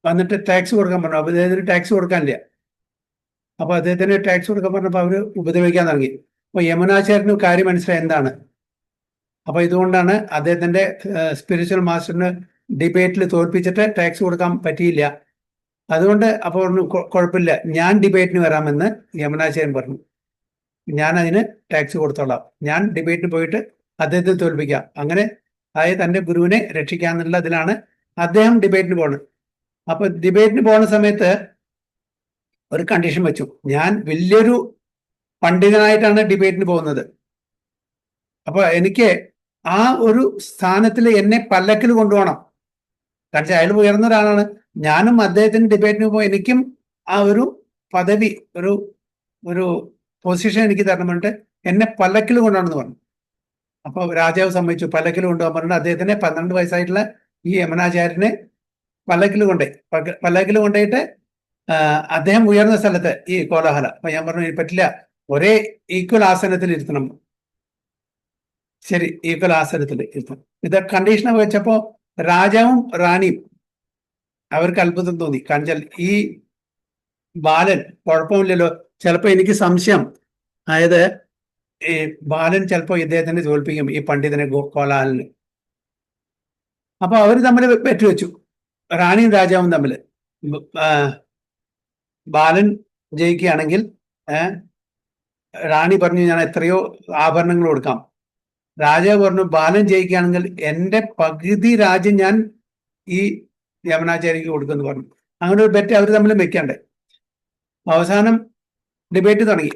Speaker 1: വന്നിട്ട് ടാക്സ് കൊടുക്കാൻ പറഞ്ഞു. അപ്പൊ അദ്ദേഹത്തിന് ടാക്സ് കൊടുക്കാനില്ല. അപ്പൊ അദ്ദേഹത്തിന് ടാക്സ് കൊടുക്കാൻ പറഞ്ഞപ്പോൾ അവര് ഉപദ്രവിക്കാൻ തുടങ്ങി. അപ്പൊ യമുനാചാര്യന് കാര്യം മനസ്സിലായി എന്താണ്. അപ്പൊ ഇതുകൊണ്ടാണ് അദ്ദേഹത്തിന്റെ സ്പിരിച്വൽ മാസ്റ്ററിന് ഡിബേറ്റിൽ തോൽപ്പിച്ചിട്ട് ടാക്സ് കൊടുക്കാൻ പറ്റിയില്ല. അതുകൊണ്ട് അപ്പോൾ കുഴപ്പമില്ല, ഞാൻ ഡിബേറ്റിന് വരാമെന്ന് യമുനാചാര്യൻ പറഞ്ഞു. ഞാൻ അതിന് ടാക്സ് കൊടുത്തോളാം, ഞാൻ ഡിബേറ്റിന് പോയിട്ട് അദ്ദേഹത്തെ തോൽപ്പിക്കാം. അങ്ങനെ അതായത് തന്റെ ഗുരുവിനെ രക്ഷിക്കാന്നുള്ള ഇതിലാണ് അദ്ദേഹം ഡിബേറ്റിന് പോകുന്നത്. അപ്പൊ ഡിബേറ്റിന് പോകുന്ന സമയത്ത് ഒരു കണ്ടീഷൻ വെച്ചു, ഞാൻ വലിയൊരു പണ്ഡിതനായിട്ടാണ് ഡിബേറ്റിന് പോകുന്നത്. അപ്പൊ എനിക്ക് ആ ഒരു സ്ഥാനത്തിൽ എന്നെ പല്ലക്കിൽ കൊണ്ടുപോകണം. കാരണം അയാൾ ഉയർന്ന ഒരാളാണ്. ഞാനും അദ്ദേഹത്തിന് ഡിബേറ്റിന് പോകുമ്പോൾ എനിക്കും ആ ഒരു പദവി, ഒരു പൊസിഷൻ എനിക്ക് തരണം പറഞ്ഞിട്ട് എന്നെ പല്ലക്കിൽ കൊണ്ടാണെന്ന് പറഞ്ഞു. അപ്പൊ രാജാവ് സമ്മതിച്ചു. പല്ലക്കിൽ കൊണ്ടുപോകാൻ പറഞ്ഞിട്ട് അദ്ദേഹത്തിന് 12 വയസ്സായിട്ടുള്ള ഈ യമനാചാര്യനെ പല്ലക്കിൽ കൊണ്ടുപോയിട്ട് അദ്ദേഹം ഉയർന്ന സ്ഥലത്ത് ഈ കോലാഹല. അപ്പൊ ഞാൻ പറഞ്ഞു പറ്റില്ല, ഒരേ ഈക്വൽ ആസനത്തിൽ ഇരുത്തണം. ശരി, ഈക്വൽ ആസനത്തിൽ ഇരുത്തണം. ഇത് കണ്ടീഷൻ വെച്ചപ്പോ രാജാവും റാണിയും അവർക്ക് അത്ഭുതം തോന്നി. കാരണം ഈ ബാലൻ കുഴപ്പമില്ലല്ലോ, ചിലപ്പോ എനിക്ക് സംശയം, അതായത് ഈ ബാലൻ ചിലപ്പോ ഇദ്ദേഹത്തിനെ തോൽപ്പിക്കും, ഈ പണ്ഡിതനെ കോലാഹലിന്. അപ്പൊ അവർ തമ്മിൽ വെച്ചു, റാണിയും രാജാവും തമ്മിൽ. ബാലൻ ജയിക്കുകയാണെങ്കിൽ റാണി പറഞ്ഞു ഞാൻ എത്രയോ ആഭരണങ്ങൾ കൊടുക്കാം. രാജാവ് പറഞ്ഞു ബാലൻ ജയിക്കുകയാണെങ്കിൽ എന്റെ പകുതി രാജ്യം ഞാൻ ഈ യമനാചാര്യക്ക് കൊടുക്കുമെന്ന് പറഞ്ഞു. അങ്ങനെ ഒരു ബെറ്റ് അവർ തമ്മിൽ വെക്കണ്ടേ. അവസാനം ഡിബേറ്റ് തുടങ്ങി.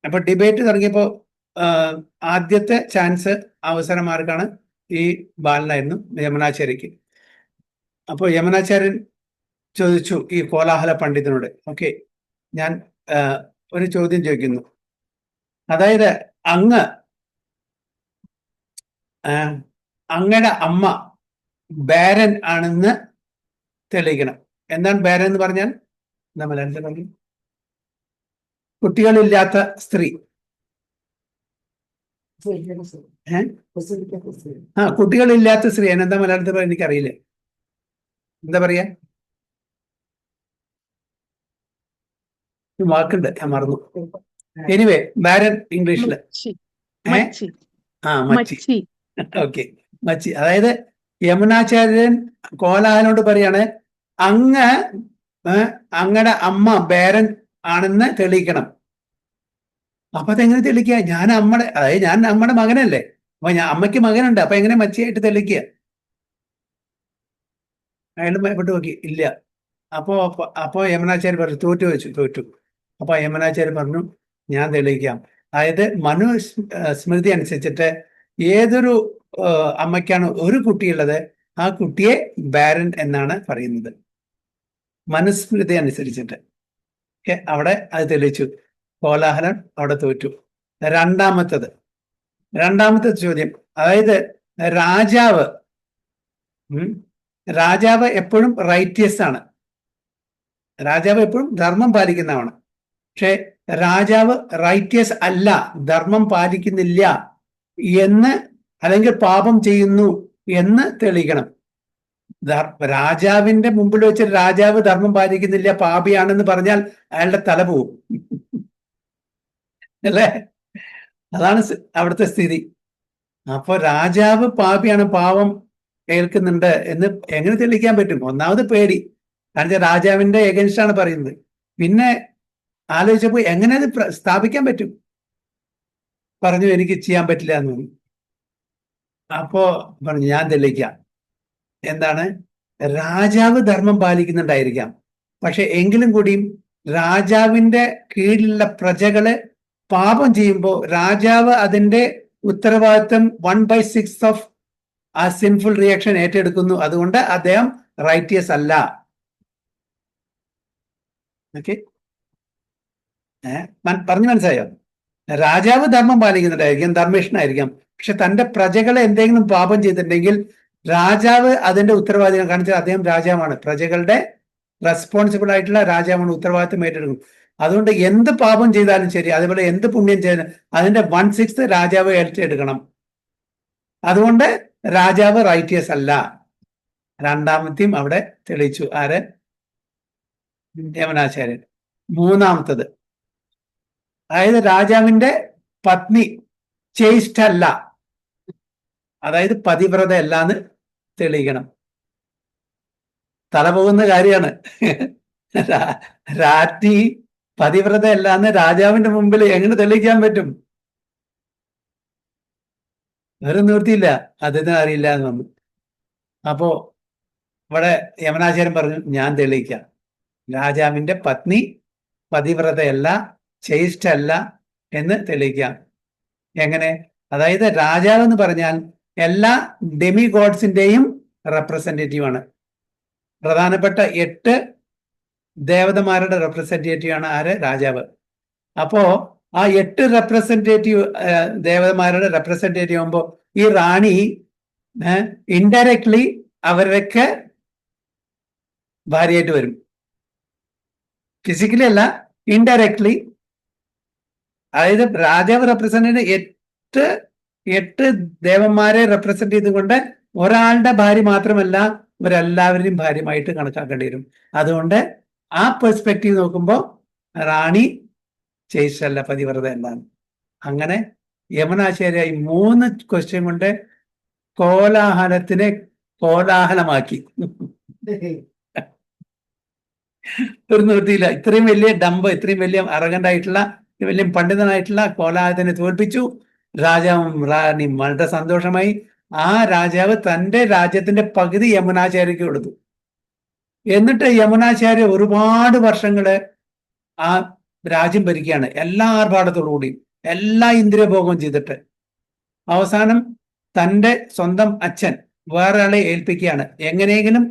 Speaker 1: അപ്പൊ ഡിബേറ്റ് തുടങ്ങിയപ്പോ ആദ്യത്തെ ചാൻസ് അവസരം ആർക്കാണ്? ഈ ബാലനായിരുന്നു, യമനാചാര്യക്ക്. അപ്പോൾ യമനാചാര്യൻ ചോദിച്ചു ഈ കോലാഹല പണ്ഡിതനോട്, ഓക്കെ ഞാൻ ഒരു ചോദ്യം ചോദിക്കുന്നു, അതായത് അങ്ങയുടെ അമ്മ ബാരൻ ആണെന്ന് തെളിയിക്കണം. എന്താണ് ബാരൻ എന്ന് പറഞ്ഞാൽ? നമ്മൾ എന്താ പറയും? കുട്ടികളില്ലാത്ത സ്ത്രീ. കുട്ടികളില്ലാത്ത സ്ത്രീ എന്താ മലയാളത്തിൽ പറയാൻ എനിക്കറിയില്ല. എന്താ പറയാ? വാക്കുണ്ട്, ഞാൻ മറന്നു. എനിവേ ബാരൻ ഇംഗ്ലീഷില് മച്ചി. ഓക്കെ, മച്ചി. അതായത് യമുനാചാര്യൻ കോലാഹലോട് പറയാണ് അങ്ങടെ അമ്മ ബാരൻ ആണെന്ന് തെളിയിക്കണം. അപ്പൊ അതെങ്ങനെ തെളിയിക്കുക? ഞാൻ നമ്മുടെ മകനല്ലേ, അപ്പൊ അമ്മയ്ക്ക് മകനുണ്ട്, അപ്പൊ എങ്ങനെ മച്ചിയായിട്ട് തെളിയിക്കുക? അയാൾ ഭയപ്പെട്ട് നോക്കി, ഇല്ല. അപ്പോ യമനാചാര്യൻ പറഞ്ഞു തോറ്റു. അപ്പൊ യമനാചാര്യൻ പറഞ്ഞു ഞാൻ തെളിയിക്കാം. അതായത് മനുസ്മൃതി അനുസരിച്ചിട്ട് ഏതൊരു അമ്മയ്ക്കാണ് ഒരു കുട്ടിയുള്ളത് ആ കുട്ടിയെ ബാരൻ എന്നാണ് പറയുന്നത്, മനുസ്മൃതി അനുസരിച്ചിട്ട്. അവിടെ അത് തെളിയിച്ചു. കോലാഹലൻ അവിടെ തോറ്റു. രണ്ടാമത്തെ ചോദ്യം, അതായത് രാജാവ് എപ്പോഴും റൈറ്റിയസ് ആണ്, രാജാവ് എപ്പോഴും ധർമ്മം പാലിക്കുന്നതാണ്. പക്ഷെ രാജാവ് റൈറ്റിയസ് അല്ല, ധർമ്മം പാലിക്കുന്നില്ല എന്ന്, അല്ലെങ്കിൽ പാപം ചെയ്യുന്നു എന്ന് തെളിയിക്കണം. രാജാവിന്റെ മുമ്പിൽ വെച്ച് രാജാവ് ധർമ്മം പാലിക്കുന്നില്ല, പാപിയാണെന്ന് പറഞ്ഞാൽ അയാളുടെ തല പോവും അല്ലേ? അതാണ് അവിടുത്തെ സ്ഥിതി. അപ്പൊ രാജാവ് പാപിയാണ്, പാവം കേൾക്കുന്നുണ്ട് എന്ന് എങ്ങനെ തെളിയിക്കാൻ പറ്റും? ഒന്നാമത് പേടി, കാരണം രാജാവിന്റെ എഗൻസ്റ്റ് ആണ് പറയുന്നത്. പിന്നെ ആലോചിച്ചപ്പോ എങ്ങനെ അത് സ്ഥാപിക്കാൻ പറ്റും? പറഞ്ഞു എനിക്ക് ചെയ്യാൻ പറ്റില്ല എന്ന് പറഞ്ഞു. അപ്പോ പറഞ്ഞു ഞാൻ തെളിയിക്കാം. എന്താണ്? രാജാവ് ധർമ്മം പാലിക്കുന്നുണ്ടായിരിക്കാം, പക്ഷെ എങ്കിലും കൂടിയും രാജാവിന്റെ കീഴിലുള്ള പ്രജകള് പാപം ചെയ്യുമ്പോൾ രാജാവ് അതിന്റെ ഉത്തരവാദിത്വം 1/6 ഓഫ് ആ സിൻഫുൾ റിയാക്ഷൻ ഏറ്റെടുക്കുന്നു. അതുകൊണ്ട് അദ്ദേഹം റൈറ്റിയസ് അല്ല. ഓക്കെ, പറഞ്ഞു മനസ്സിലായോ? രാജാവ് ധർമ്മം പാലിക്കുന്നുണ്ടായിരിക്കാം, ധർമ്മിഷ്ഠനായിരിക്കാം, പക്ഷെ തന്റെ പ്രജകളെ എന്തെങ്കിലും പാപം ചെയ്തിട്ടുണ്ടെങ്കിൽ രാജാവ് അതിന്റെ ഉത്തരവാദിത്വം കാണിച്ചാൽ അദ്ദേഹം രാജാവാണ്, പ്രജകളുടെ റെസ്പോൺസിബിൾ ആയിട്ടുള്ള രാജാവാണ്, ഉത്തരവാദിത്വം ഏറ്റെടുക്കും. അതുകൊണ്ട് എന്ത് പാപം ചെയ്താലും ശരി, അതേപോലെ എന്ത് പുണ്യം ചെയ്താലും അതിന്റെ 1/6 രാജാവ് ഏറ്റെടുക്കണം. അതുകൊണ്ട് രാജാവ് റൈറ്റിയസ് അല്ല. രണ്ടാമത്തെയും അവിടെ തെളിയിച്ചു. ആര്? യമനാചാര്യൻ. മൂന്നാമത്തത്, അതായത് രാജാവിന്റെ പത്നി ചേസ്റ്റ് അല്ല, അതായത് പതിവ്രത അല്ലാന്ന് തെളിയിക്കണം. തല പോകുന്ന കാര്യമാണ്. രാജ്ഞി പതിവ്രത അല്ലാന്ന് രാജാവിന്റെ മുമ്പിൽ എങ്ങനെ തെളിയിക്കാൻ പറ്റും? വേറെ നിവൃത്തിയില്ല, അദ്ദേഹത്തിന് അറിയില്ല എന്ന് വന്നു. അപ്പോ ഇവിടെ യമനാചാര്യൻ പറഞ്ഞു ഞാൻ തെളിയിക്കാം, രാജാവിന്റെ പത്നി പതിവ്രതയല്ല, ചേഷ്ടല്ല എന്ന് തെളിയിക്കാം. എങ്ങനെ? അതായത് രാജാവ് എന്ന് പറഞ്ഞാൽ എല്ലാ ഡെമി ഗോഡ്സിന്റെയും റെപ്രസെന്റേറ്റീവ് ആണ്. പ്രധാനപ്പെട്ട 8 ദേവതമാരുടെ റെപ്രസെന്റേറ്റീവ് ആണ് ആര്? രാജാവ്. അപ്പോ ആ 8 റെപ്രസെന്റേറ്റീവ് ദേവതമാരുടെ റെപ്രസെന്റേറ്റീവ് ആകുമ്പോൾ ഈ റാണി ഇൻഡയറക്ട്ലി അവരൊക്കെ ഭാര്യയായിട്ട് വരും. ഫിസിക്കലി അല്ല, ഇൻഡയറക്ട്ലി. അതായത് രാജാവ് റെപ്രസെന്റ് 8 ദേവന്മാരെ റെപ്രസെന്റ് ചെയ്തുകൊണ്ട് ഒരാളുടെ ഭാര്യ മാത്രമല്ല ഇവരെല്ലാവരുടെയും ഭാര്യമായിട്ട് കണക്കാക്കേണ്ടി വരും. അതുകൊണ്ട് ആ പെർസ്പെക്റ്റീവ് നോക്കുമ്പോൾ റാണി ചേച്ചല്ല, പതിവ്രത എന്നാണ്. അങ്ങനെ യമുനാചാര്യ 3 ക്വസ്റ്റ്യൻ കൊണ്ട് കോലാഹലത്തിനെ കോലാഹലമാക്കി. ഒരു നിർത്തിയില്ല. ഇത്രയും വലിയ ഡംബ്, ഇത്രയും വലിയ അറഗന്റ് ആയിട്ടുള്ള, വലിയ പണ്ഡിതനായിട്ടുള്ള കോലാഹലത്തിനെ തോൽപ്പിച്ചു. രാജാവും റാണിയും വളരെ സന്തോഷമായി. ആ രാജാവ് തന്റെ രാജ്യത്തിന്റെ പകുതി യമുനാചാര്യക്ക് കൊടുത്തു. എന്നിട്ട് യമുനാചാര്യ ഒരുപാട് വർഷങ്ങള് ആ രാജ്യം ഭരിക്കുകയാണ്, എല്ലാ ആർഭാടത്തോടുകൂടിയും എല്ലാ ഇന്ദ്രിയഭോഗവും ചെയ്തിട്ട്. അവസാനം തന്റെ സ്വന്തം അച്ഛൻ വേറെ ആളെ ഏൽപ്പിക്കുകയാണ്. എങ്ങനെയെങ്കിലും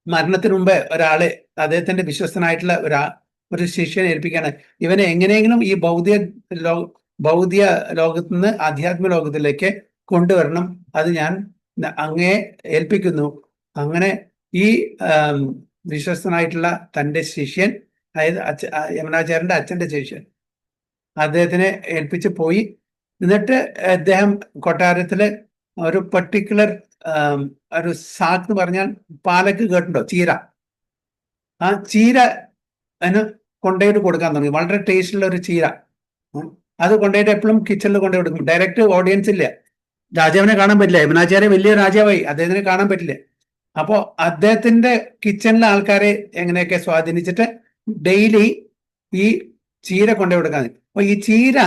Speaker 1: മരണത്തിന് മുമ്പ് ഒരാളെ, അദ്ദേഹത്തിന്റെ വിശ്വസ്തനായിട്ടുള്ള ഒരു ശിഷ്യനെ ഏൽപ്പിക്കുകയാണ്. ഇവനെ എങ്ങനെയെങ്കിലും ഈ ഭൗതിക ലോകത്ത് നിന്ന് ആധ്യാത്മിക ലോകത്തിലേക്ക് കൊണ്ടുവരണം, അത് ഞാൻ അങ്ങേ ഏൽപ്പിക്കുന്നു. അങ്ങനെ ഈ വിശ്വസ്തനായിട്ടുള്ള തന്റെ ശിഷ്യൻ, അതായത് യമുനാചാര്യന്റെ അച്ഛന്റെ ശിഷ്യൻ, അദ്ദേഹത്തിനെ ഏൽപ്പിച്ച് പോയി. എന്നിട്ട് അദ്ദേഹം കൊട്ടാരത്തില് ഒരു പർട്ടിക്കുലർ ഒരു സാക്ക് എന്ന് പറഞ്ഞാൽ പാലക്ക് കേട്ടുണ്ടോ, ചീര. ആ ചീര അതിന് കൊണ്ടുപോയിട്ട് കൊടുക്കാൻ തുടങ്ങി. വളരെ ടേസ്റ്റുള്ള ഒരു ചീര. അത് കൊണ്ടുപോയിട്ട് എപ്പോഴും കിച്ചണിൽ കൊണ്ടുപോയി കൊടുക്കും. ഡയറക്റ്റ് ഓഡിയൻസ് ഇല്ല, രാജാവിനെ കാണാൻ പറ്റില്ല. യമുനാചാര്യ വലിയ രാജാവായി, അദ്ദേഹത്തിനെ കാണാൻ പറ്റില്ല. അപ്പോ അദ്ദേഹത്തിന്റെ കിച്ചണിലെ ആൾക്കാരെ എങ്ങനെയൊക്കെ സ്വാധീനിച്ചിട്ട് ഡെയിലി ഈ ചീര കൊണ്ടുപോയി കൊടുക്കാൻ. അപ്പൊ ഈ ചീര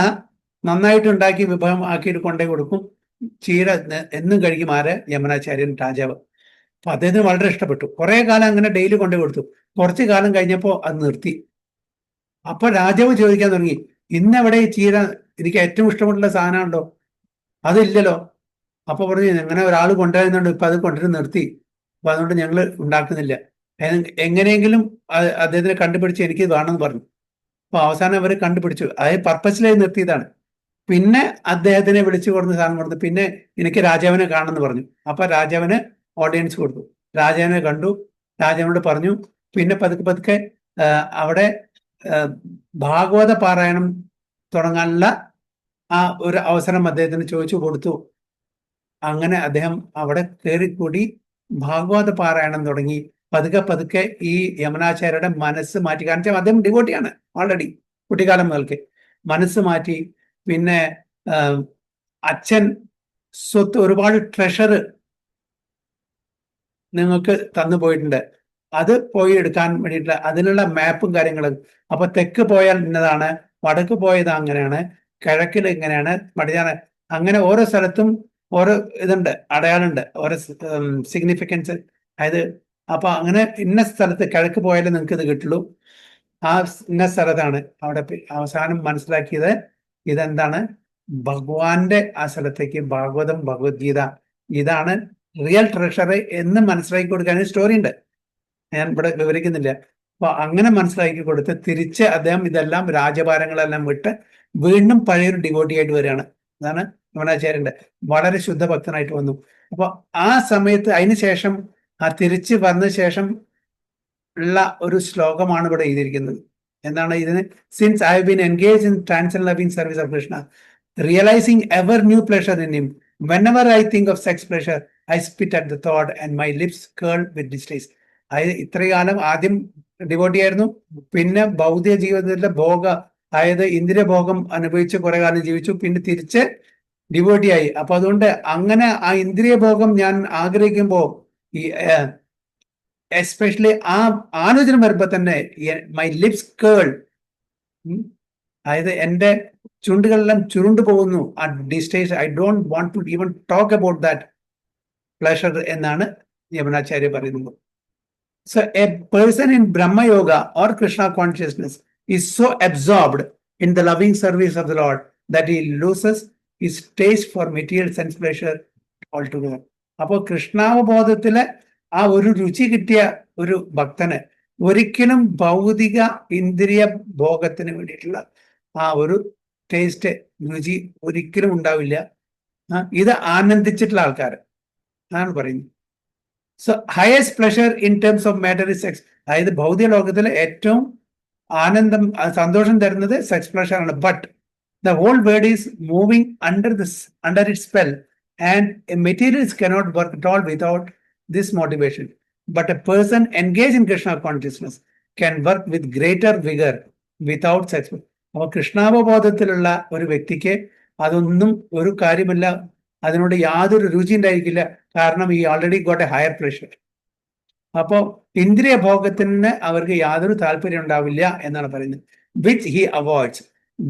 Speaker 1: നന്നായിട്ട് ഉണ്ടാക്കി വിഭവം ആക്കിയിട്ട് കൊണ്ടുപോയി കൊടുക്കും. ചീര എന്നും കഴിക്കും ആര്? യമുനാചാര്യൻ രാജാവ്. അപ്പൊ അദ്ദേഹത്തിന് വളരെ ഇഷ്ടപ്പെട്ടു. കുറെ കാലം അങ്ങനെ ഡെയിലി കൊണ്ടുപോയി കൊടുത്തു. കുറച്ചു കാലം കഴിഞ്ഞപ്പോൾ അത് നിർത്തി. അപ്പൊ രാജാവ് ചോദിക്കാൻ തുടങ്ങി, ഇന്നെവിടെ ഈ ചീര, എനിക്ക് ഏറ്റവും ഇഷ്ടപ്പെട്ടുള്ള സാധനമുണ്ടോ? അതില്ലല്ലോ. അപ്പൊ പറഞ്ഞു, അങ്ങനെ ഒരാൾ കൊണ്ടുവരുന്നുണ്ട്, ഇപ്പൊ അത് കൊണ്ടുവരുന്ന നിർത്തി, അപ്പൊ അതുകൊണ്ട് ഞങ്ങൾ ഉണ്ടാക്കുന്നില്ല. എങ്ങനെയെങ്കിലും അദ്ദേഹത്തിനെ കണ്ടുപിടിച്ച് എനിക്ക് വേണമെന്ന് പറഞ്ഞു. അപ്പൊ അവസാനം അവർ കണ്ടുപിടിച്ചു. അതായത് പർപ്പസിലായി നിർത്തിയതാണ്. പിന്നെ അദ്ദേഹത്തിനെ വിളിച്ചു കൊടുത്ത് സാധനം കൊടുത്തു. പിന്നെ എനിക്ക് രാജാവിനെ കാണണമെന്ന് പറഞ്ഞു. അപ്പൊ രാജാവിന് ഓഡിയൻസ് കൊടുത്തു. രാജാവിനെ കണ്ടു, രാജാവിനോട് പറഞ്ഞു. പിന്നെ പതുക്കെ പതുക്കെ അവിടെ ഭാഗവത പാരായണം തുടങ്ങാനുള്ള ആ ഒരു അവസരം അദ്ദേഹത്തിന് ചോദിച്ചു കൊടുത്തു. അങ്ങനെ അദ്ദേഹം അവിടെ കയറിക്കൂടി ഭാഗവത പാരായണം തുടങ്ങി. പതുക്കെ പതുക്കെ ഈ യമുനാചാര്യരുടെ മനസ്സ് മാറ്റി. കാരണം അദ്ദേഹം ഡിവോട്ടിയാണ് ഓൾറെഡി, കുട്ടിക്കാലം മുതൽക്ക് മനസ്സ് മാറ്റി. പിന്നെ അച്ഛൻ സ്വത്ത് ഒരുപാട് ട്രഷർ നിങ്ങൾക്ക് തന്നു പോയിട്ടുണ്ട്, അത് പോയി എടുക്കാൻ വേണ്ടിയിട്ടുള്ള അതിനുള്ള മാപ്പും കാര്യങ്ങളും. അപ്പൊ തെക്ക് പോയാൽ ഇന്നതാണ്, വടക്ക് പോയത് അങ്ങനെയാണ്, കിഴക്കിൽ ഇങ്ങനെയാണ്, പടിഞ്ഞാറ് അങ്ങനെ ഓരോ സ്ഥലത്തും ഓരോ ഇതുണ്ട്, അടയാളുണ്ട്, ഓരോ സിഗ്നിഫിക്കൻസ്. അതായത് അപ്പൊ അങ്ങനെ ഇന്ന സ്ഥലത്ത് കിഴക്ക് പോയാലേ നിങ്ങൾക്ക് ഇത് കിട്ടുള്ളൂ, ആ ഇന്ന സ്ഥലത്താണ്. അവിടെ അവസാനം മനസ്സിലാക്കിയത് ഇതെന്താണ്, ഭഗവാന്റെ ആ സ്ഥലത്തേക്ക് ഭാഗവതം ഭഗവത്ഗീത ഇതാണ് റിയൽ ട്രഷർ എന്ന് മനസ്സിലാക്കി കൊടുക്കാൻ സ്റ്റോറി ഉണ്ട്, ഞാൻ ഇവിടെ വിവരിക്കുന്നില്ല. അപ്പൊ അങ്ങനെ മനസ്സിലാക്കി കൊടുത്ത് തിരിച്ച് അദ്ദേഹം ഇതെല്ലാം രാജഭാരങ്ങളെല്ലാം വിട്ട് വീണ്ടും പഴയൊരു ഡിവോട്ടി ആയിട്ട് വരികയാണ്. അതാണ് യമുനാചാര്യന്റെ, വളരെ ശുദ്ധഭക്തനായിട്ട് വന്നു. അപ്പൊ ആ സമയത്ത് അതിനുശേഷം ആ തിരിച്ച് വന്ന ശേഷം ഉള്ള ഒരു ശ്ലോകമാണ് ഇവിടെ എഴുതിയിരിക്കുന്നത്. എന്താണ് ഇതിന്? Since I have been engage in transcendent loving service of Krishna, realising ever new pleasure in him, whenever I think of sex pleasure, I spit at the thought and my lips curl with distaste. ഇത്രയും കാലം ആദ്യം devotee ആയിരുന്നു, പിന്നെ ഭൗതിക ജീവിതത്തിലെ അതായത് ഇന്ദ്രിയഭോഗം അനുഭവിച്ച് കുറെ കാലം ജീവിച്ചു, പിന്നെ തിരിച്ച് ഡിവോട്ടിയായി. അപ്പൊ അതുകൊണ്ട് അങ്ങനെ ആ ഇന്ദ്രിയഭോഗം ഞാൻ ആഗ്രഹിക്കുമ്പോൾ ഈ എസ്പെഷ്യലി ആ ആലോചന വരുമ്പോ തന്നെ മൈ ലിപ്സ് കേൾ, അതായത് എന്റെ ചുണ്ടുകളെല്ലാം ചുരുണ്ടു പോകുന്നു. ആ distaste I don't want to even talk about that pleasure എന്നാണ് യമുനാചാര്യ പറയുന്നത്. So a person in Brahmayoga or Krishna consciousness is so absorbed in the loving service of the lord that he loses his taste for material sense pleasure altogether. അപ്പോൾ കൃഷ്ണാവബോധത്തിലെ ആ ഒരു രുചി കിട്ടിയ ഒരു ഭക്തന് ഒരിക്കലും ഭൗതിക ഇന്ദ്രിയ ഭോഗത്തിന് വേണ്ടിയിട്ടുള്ള ആ ഒരു ടേസ്റ്റ്, രുചി ഒരിക്കലും ഉണ്ടാവില്ല. ഇത് ആനന്ദിച്ചിട്ടുള്ള ആൾക്കാർ അതാണ് പറയുന്നത്. So highest pleasure in terms of matter is sex. അതായത് ഭൗതിക ലോകത്തിൽ ഏറ്റവും ആനന്ദം, സന്തോഷം തരുന്നത് സെക്സ് പ്ലഷർ ആണ്. But the whole world is moving under its spell, and materials cannot work at all without this motivation. But a person engaged in Krishna consciousness can work with greater vigor without sex. അപ്പോൾ കൃഷ്ണാവബോധത്തിലുള്ള ഒരു വ്യക്തിക്ക് അതൊന്നും ഒരു കാര്യമില്ല, അതിനോട് യാതൊരു രുചി ഉണ്ടായിരിക്കില്ല. കാരണം ഈ already got A higher pressure. അപ്പോൾ ഇന്ദ്രിയ ഭോഗത്തിന് അവർക്ക് യാതൊരു താല്പര്യം ഉണ്ടാവില്ല എന്നാണ് പറയുന്നത്. Which he avoids.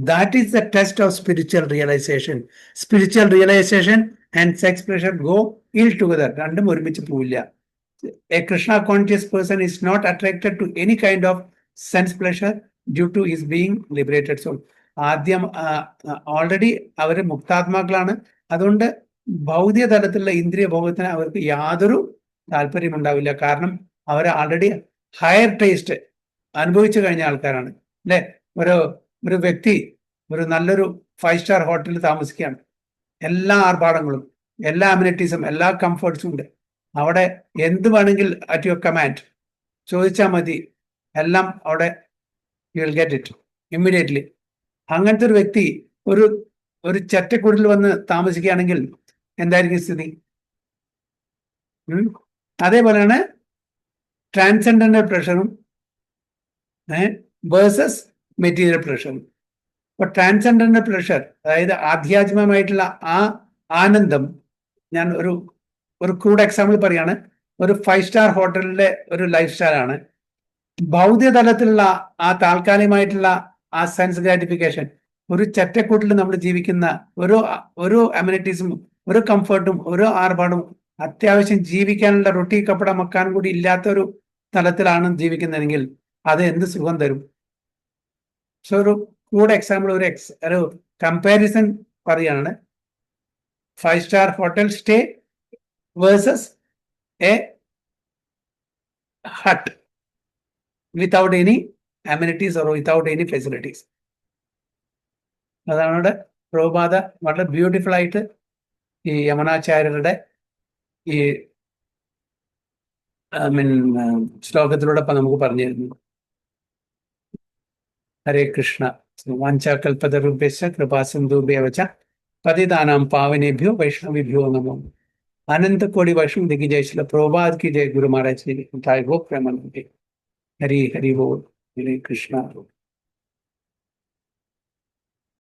Speaker 1: That is the test of spiritual realization. Spiritual realization and sex pleasure go ill together. രണ്ടും ഒരുമിച്ച് പോവില്ല. A Krishna conscious person is not attracted to any kind of sense pleasure due to his being liberated soul. ആദ്യം already അവർ മുക്താത്മാക്കളാണ്. അതുകൊണ്ട് ഭൗതിക തലത്തിലുള്ള ഇന്ദ്രിയ ഭോഗത്തിന് അവർക്ക് യാതൊരു താല്പര്യം ഉണ്ടാവില്ല. കാരണം അവർ ആൾറെഡി ഹയർ ടേസ്റ്റ് അനുഭവിച്ചു കഴിഞ്ഞ ആൾക്കാരാണ് അല്ലെ. ഒരു വ്യക്തി ഒരു നല്ലൊരു 5 സ്റ്റാർ ഹോട്ടലിൽ താമസിക്കുകയാണ്. എല്ലാ ആർഭാടങ്ങളും, എല്ലാ അമ്യൂണിറ്റീസും, എല്ലാ കംഫർട്ട്സും ഉണ്ട്. അവിടെ എന്ത് വേണമെങ്കിൽ അറ്റ് യുവർ കമാൻഡ് ചോദിച്ചാൽ മതി, എല്ലാം അവിടെ you will get it immediately. അങ്ങനത്തെ ഒരു വ്യക്തി ഒരു ചെറ്റക്കുടിൽ വന്ന് താമസിക്കുകയാണെങ്കിൽ എന്തായിരിക്കും സ്ഥിതി? അതേപോലെയാണ് ട്രാൻസെൻഡന്റൽ പ്രഷറും വേഴ്സസ് മെറ്റീരിയൽ പ്രഷർ. അപ്പൊ ട്രാൻസെൻഡന്റൽ പ്രഷർ, അതായത് ആധ്യാത്മികമായിട്ടുള്ള ആ ആനന്ദം, ഞാൻ ഒരു ക്രൂഡ് എക്സാമ്പിൾ പറയാണ്. ഒരു 5 സ്റ്റാർ ഹോട്ടലിലെ ഒരു ലൈഫ് സ്റ്റൈലാണ്. ഭൗതിക തലത്തിലുള്ള ആ താൽക്കാലികമായിട്ടുള്ള ആ സെൻസ് ഗ്രാറ്റിഫിക്കേഷൻ, ഒരു ചെറ്റക്കൂട്ടിൽ നമ്മൾ ജീവിക്കുന്ന ഒരു അമ്യൂണിറ്റീസും ഒരു കംഫർട്ടും ഒരു ആർഭാടും അത്യാവശ്യം ജീവിക്കാനുള്ള റൊട്ടി കപ്പട മക്കാൻ കൂടി ഇല്ലാത്ത ഒരു തലത്തിലാണ് ജീവിക്കുന്നതെങ്കിൽ അത് എന്ത് സുഖം തരും? സോ ഒരു ക്രൂഡ് എക്സാമ്പിൾ, ഒരു കമ്പാരിസൺ പറയാണ്. 5 star hotel stay versus A hut without any amenities or without any facilities. അതാണ് പ്രഭുപാദ വളരെ ബ്യൂട്ടിഫുൾ ആയിട്ട് ഈ യമനാചാര്യരുടെ ഈ ശ്ലോകത്തിലൂടെ നമുക്ക് പറഞ്ഞു തരുന്നു. ഹരേ കൃഷ്ണ. വാഞ്ചാകൽപതരുഭ്യശ്ച കൃപാസിന്ധുഭ്യവ ച പതിതാനാം പാവനേഭ്യോ വൈഷ്ണവേഭ്യോ നമോ. अनंत कोटि वैष्णव दिग्गज जय श्री प्रभुपाद की जय. गुरु महाराज की जय. हरि हरि बोल. हरे कृष्णा.